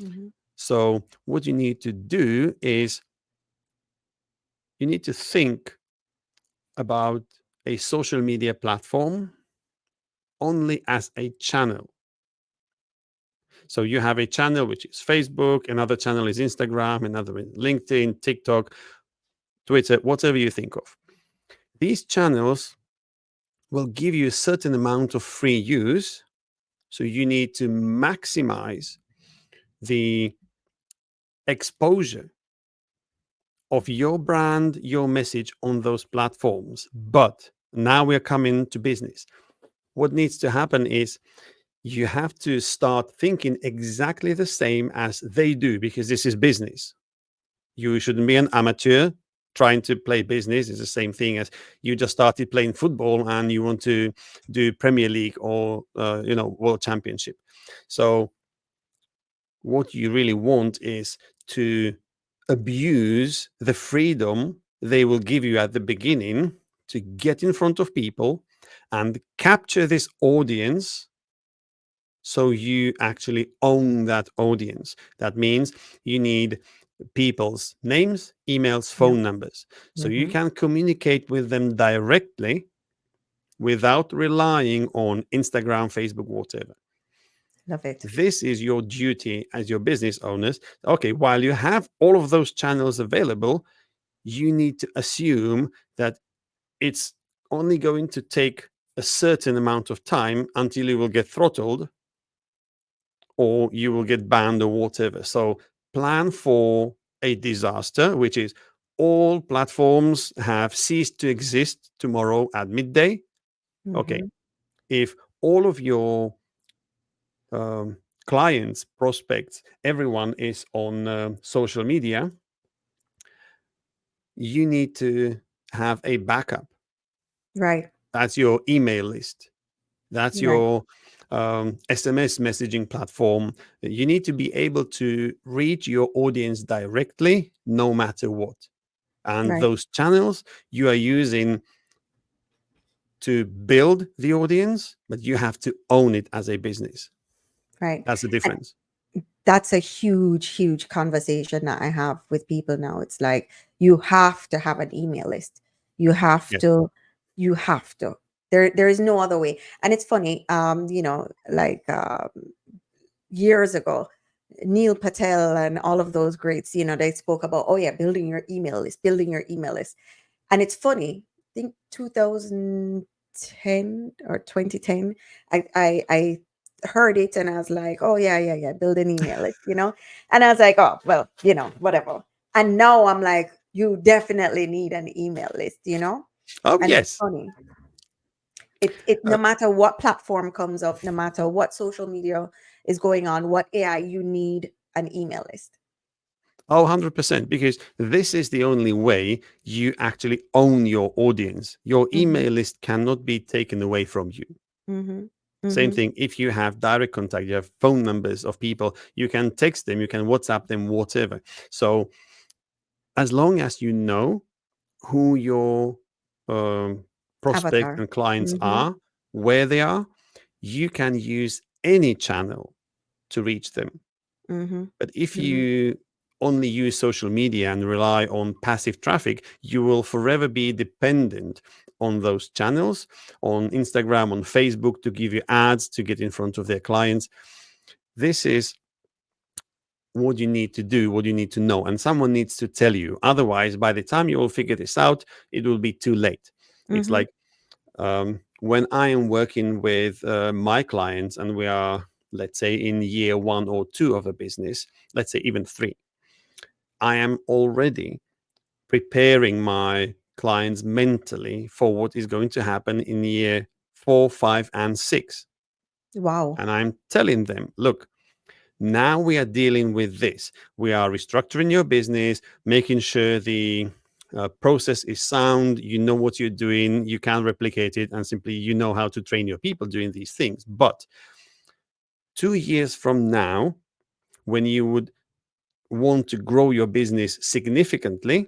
Mm-hmm. So, what you need to do is you need to think about a social media platform only as a channel. So you have a channel which is Facebook, another channel is Instagram, another is LinkedIn, TikTok, Twitter, whatever you think of. These channels will give you a certain amount of free use. So you need to maximize the exposure of your brand, your message on those platforms. But now we're coming to business. What needs to happen is you have to start thinking exactly the same as they do because this is business. You shouldn't be an amateur trying to play business. It's the same thing as you just started playing football and you want to do Premier League or World Championship. So what you really want is to abuse the freedom they will give you at the beginning to get in front of people and capture this audience so you actually own that audience. That means you need people's names, emails, Yeah. phone numbers. So you Mm-hmm. can communicate with them directly without relying on Instagram, Facebook, whatever. Love it. This is your duty as your business owners. Okay, while you have all of those channels available, you need to assume that it's only going to take a certain amount of time until you will get throttled or you will get banned or whatever. So plan for a disaster, which is all platforms have ceased to exist tomorrow at midday. Okay. Mm-hmm. If all of your um, clients, prospects, everyone is on social media, you need to have a backup. Right. That's your email list. That's Right. your SMS messaging platform. You need to be able to reach your audience directly, no matter what. And Right. those channels you are using to build the audience, but you have to own it as a business. Right. That's the And difference. that's a huge, huge conversation that I have with people now. It's like you have to have an email list. You have Yes. to, you have to. There is no other way. And it's funny, like years ago, Neil Patel and all of those greats, they spoke about, oh yeah, building your email list, building your email list. And it's funny, I think 2010 or 2010, I heard it and I was like, oh yeah, yeah, yeah, build an email list. And I was like, oh, well, whatever. And now I'm like, you definitely need an email list. Oh, And it's yes. funny. It Uh, no matter what platform comes up, no matter what social media is going on, what AI, you need an email list. oh, 100%. Because this is the only way you actually own your audience. Your Mm-hmm. email list cannot be taken away from you. Mm-hmm. Same Mm-hmm. thing. If you have direct contact, you have phone numbers of people, you can text them, you can WhatsApp them, whatever. So as long as you know who your um, prospects Avatar. and clients Mm-hmm. are, where they are, you can use any channel to reach them. Mm-hmm. But if Mm-hmm. you only use social media and rely on passive traffic, you will forever be dependent on those channels, on Instagram, on Facebook to give you ads to get in front of their clients. This is what you need to do, what you need to know, and someone needs to tell you. Otherwise, by the time you will figure this out, it will be too late. It's Mm-hmm. like when I am working with my clients and we are let's say in year 1 or 2 of a business, let's say even 3, I am already preparing my clients mentally for what is going to happen in year 4, 5, and 6. Wow. And I'm telling them, look, now we are dealing with this. We are restructuring your business, making sure the process is sound. You know what you're doing. You can replicate it, and simply you know how to train your people doing these things. But 2 years from now, when you would want to grow your business significantly,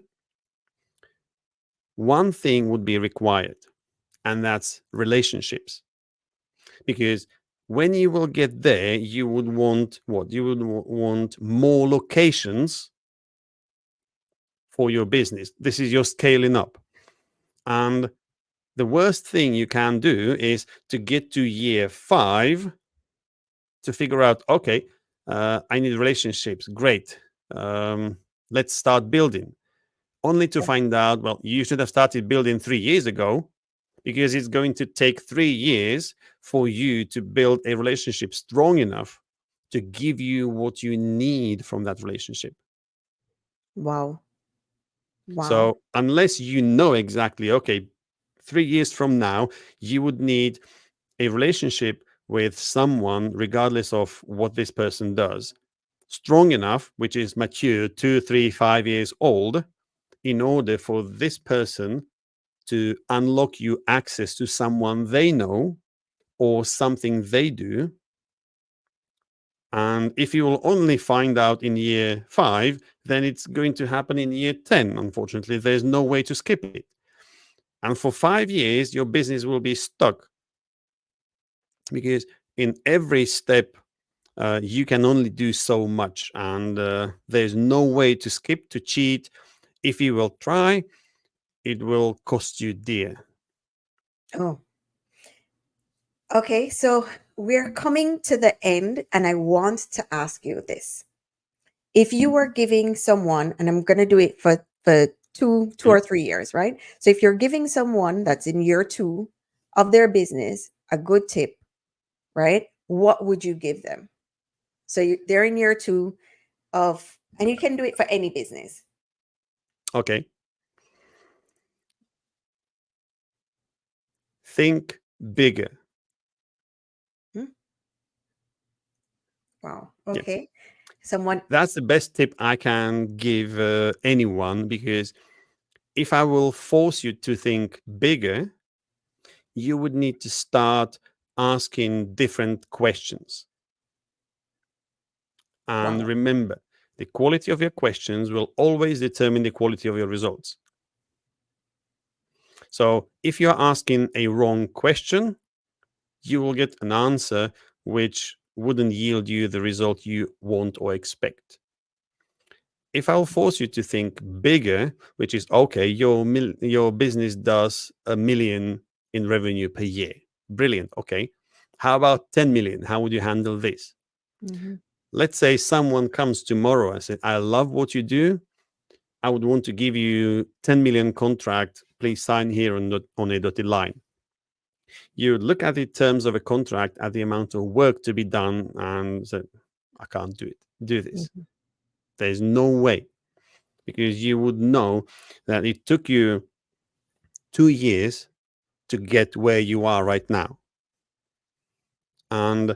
one thing would be required, and that's relationships. Because when you will get there, you would want what? You would want more locations for your business. This is your scaling up. And the worst thing you can do is to get to year 5 to figure out, okay, I need relationships. Great. Let's start building. Only to find out, well, you should have started building 3 years ago, because it's going to take 3 years for you to build a relationship strong enough to give you what you need from that relationship. Wow. Wow. So, unless you know exactly, okay, 3 years from now, you would need a relationship with someone, regardless of what this person does, strong enough, which is mature, 2, 3, 5 years old, in order for this person to unlock you access to someone they know or something they do. And if you will only find out in year 5, then it's going to happen in year 10. Unfortunately, there's no way to skip it. And for 5 years, your business will be stuck, because in every step, you can only do so much, and there's no way to skip, to cheat. If you will try, it will cost you dear. Oh, okay. So we're coming to the end, and I want to ask you this. If you were giving someone, and I'm going to do it for two Okay. or 3 years, right? So if you're giving someone that's in year 2 of their business a good tip, right? What would you give them? So they're in year 2 of, and you can do it for any business. Okay. Think bigger. Hmm? Wow. Yes. Okay. Someone, That's the best tip I can give anyone, because if I will force you to think bigger, you would need to start asking different questions. And wow. remember, the quality of your questions will always determine the quality of your results. So if you're asking a wrong question, you will get an answer which wouldn't yield you the result you want or expect. If I'll force you to think bigger, which is okay, your business does 1 million in revenue per year. Brilliant. Okay. How about 10 million? How would you handle this? Mhm. Let's say someone comes tomorrow and says, I love what you do. I would want to give you 10 million contract. Please sign here on a dotted line. You look at the terms of a contract, at the amount of work to be done, and say, I can't do it. Do this. Mhm. There's no way, because you would know that it took you 2 years to get where you are right now. And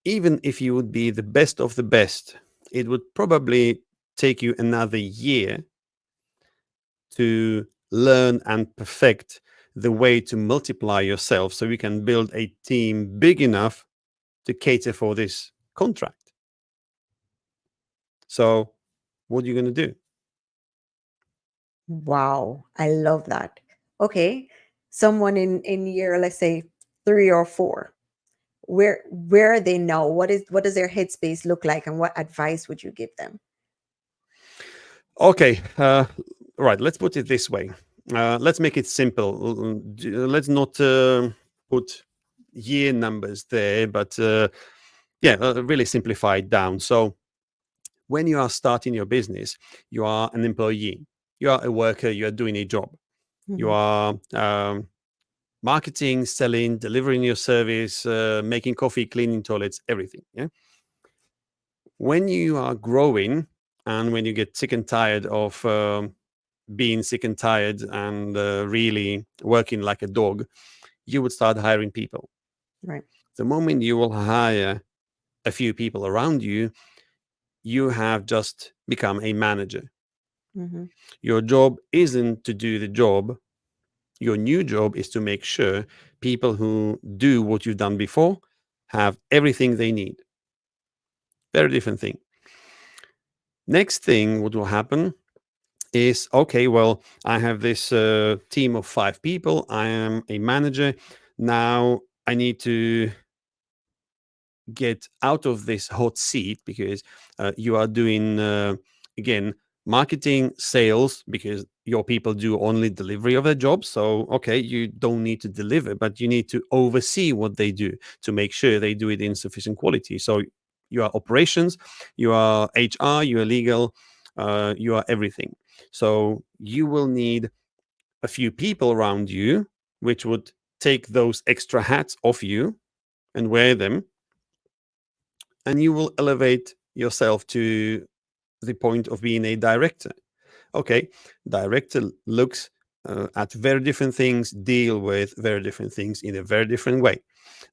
even if you would be the best of the best, it would probably take you another year to learn and perfect the way to multiply yourself, so you can build a team big enough to cater for this contract. So, what are you going to do? Wow. I love that. Okay. Someone in year, let's say 3 or 4. Where are they now? What does their headspace look like, and what advice would you give them? Okay, right. Let's put it this way. Let's make it simple. Let's not put year numbers there, but yeah, really simplify it down. So, when you are starting your business, you are an employee, you are a worker, you are doing a job, you Mhm. are marketing, selling, delivering your service, making coffee, cleaning toilets, everything. Yeah. When you are growing and when you get sick and tired of being sick and tired and really working like a dog, you would start hiring people. Right. The moment you will hire a few people around you, you have just become a manager. Mm-hmm. Your job isn't to do the job. Your new job is to make sure people who do what you've done before have everything they need. Very different thing. Next thing, what will happen is okay, well, I have this team of 5 people. I am a manager. Now I need to get out of this hot seat because you are doing again marketing, sales, because your people do only delivery of their jobs. So okay, you don't need to deliver, but you need to oversee what they do to make sure they do it in sufficient quality. So you are operations, you are HR, you are legal, you are everything. So you will need a few people around you which would take those extra hats off you and wear them, and you will elevate yourself to the point of being a director. Okay, director looks at very different things, deal with very different things in a very different way,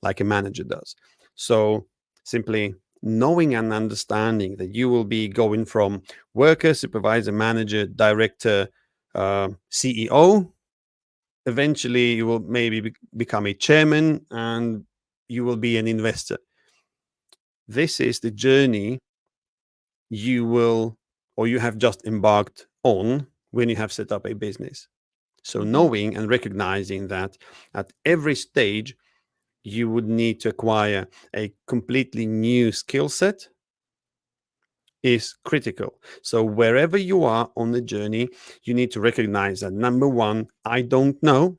like a manager does. So simply knowing and understanding that you will be going from worker, supervisor, manager, director, CEO. Eventually, you will maybe become a chairman and you will be an investor. This is the journey you will or you have just embarked on when you have set up a business. So, Mm-hmm. knowing and recognizing that at every stage, you would need to acquire a completely new skill set is critical. So, wherever you are on the journey, you need to recognize that number one, I don't know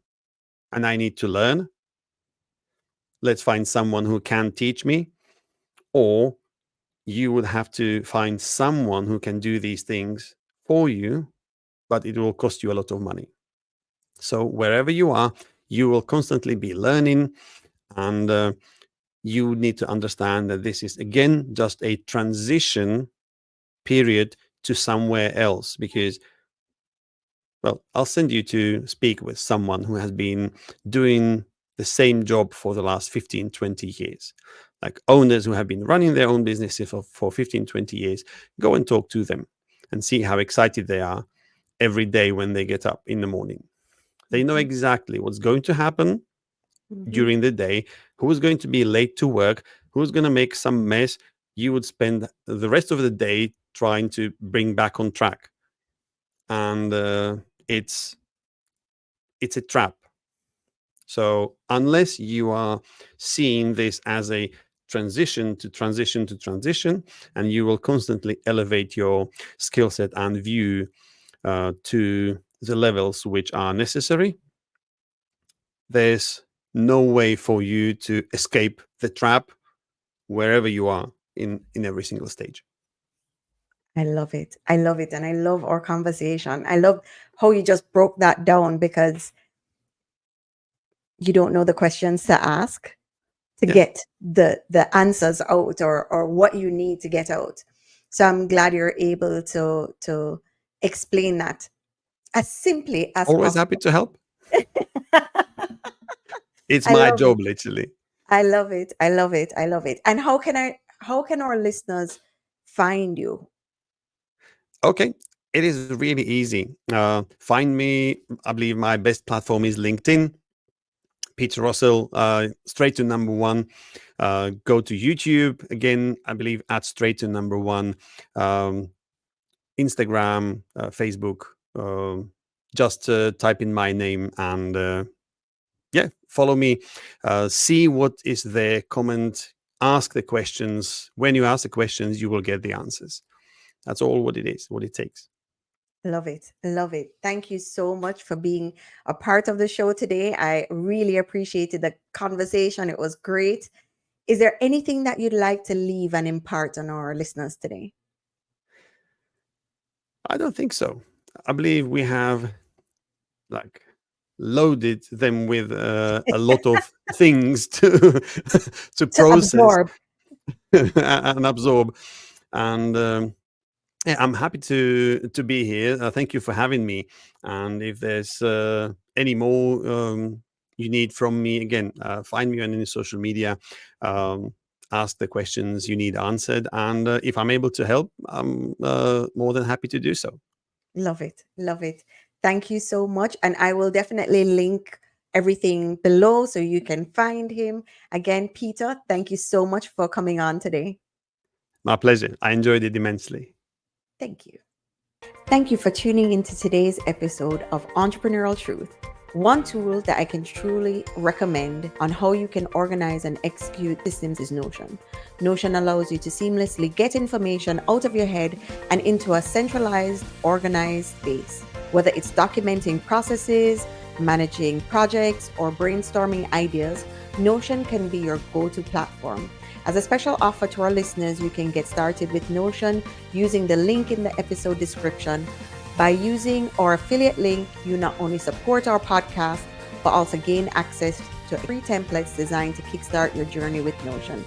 and I need to learn. Let's find someone who can teach me, or you would have to find someone who can do these things for you, but it will cost you a lot of money. So wherever you are, you will constantly be learning, and you need to understand that this is again just a transition period to somewhere else. Because, well, I'll send you to speak with someone who has been doing the same job for the last 15, 20 years. Like owners who have been running their own businesses for 15, 20 years. Go and talk to them and see how excited they are every day when they get up in the morning. They know Mm-hmm. exactly what's going to happen Mm-hmm. during the day, who's going to be late to work, who's going to make some mess. You would spend the rest of the day trying to bring back on track. And it's it's a trap. So unless you are seeing this as a transition to transition to transition, and you will constantly elevate your skill set and view to the levels which are necessary, there's no way for you to escape the trap wherever you are in every single stage. I love it. I love it. And I love our conversation. I love how you just broke that down, because you don't know the questions to ask to Yeah, get the answers out, or what you need to get out. So I'm glad you're able to explain that as simply as always happy possible. to help. It's I my love it. job, literally. I love it. I love it. I love it. And how can our listeners find you? Okay, it is really easy. Find me. I believe my best platform is LinkedIn. Peter Russell, straight to number one. Go to YouTube again. I believe at straight to number one. Um, Instagram, Facebook. Just type in my name and yeah, follow me. See what is there. Comment. Ask the questions. When you ask the questions, you will get the answers. That's all what it is. What it takes. Love it. Love it. Thank you so much for being a part of the show today. I really appreciated the conversation. It was great. Is there anything that you'd like to leave and impart on our listeners today? I don't think so. I believe we have like loaded them with a lot of things to to To process absorb. and absorb. And yeah, I'm happy to be here. Thank you for having me. And if there's any more you need from me, again, find me on any social media. Um, Ask the questions you need answered, and if I'm able to help, I'm more than happy to do so. Love it. Love it. Thank you so much. And I will definitely link everything below so you can find him. Again, Peter, thank you so much for coming on today. My pleasure. I enjoyed it immensely. Thank you. Thank you for tuning into today's episode of Entrepreneurial Truth. One tool that I can truly recommend on how you can organize and execute systems is Notion. Notion allows you to seamlessly get information out of your head and into a centralized, organized space. Whether it's documenting processes, managing projects, or brainstorming ideas, Notion can be your go-to platform. As a special offer to our listeners, you can get started with Notion using the link in the episode description. By using our affiliate link, you not only support our podcast, but also gain access to free templates designed to kickstart your journey with Notion.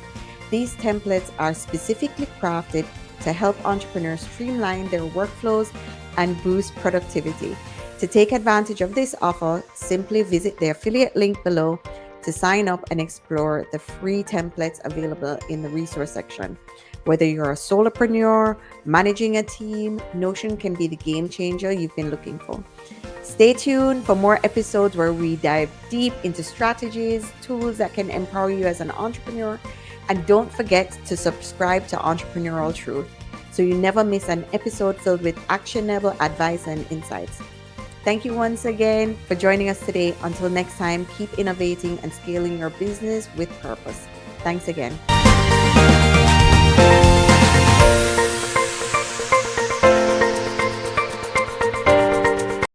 These templates are specifically crafted to help entrepreneurs streamline their workflows and boost productivity. To take advantage of this offer, simply visit the affiliate link below to sign up and explore the free templates available in the resource section. Whether you're a solopreneur, managing a team, Notion can be the game changer you've been looking for. Stay tuned for more episodes where we dive deep into strategies, tools that can empower you as an entrepreneur. And don't forget to subscribe to Entrepreneurial Truth so you never miss an episode filled with actionable advice and insights. Thank you once again for joining us today. Until next time, keep innovating and scaling your business with purpose. Thanks again.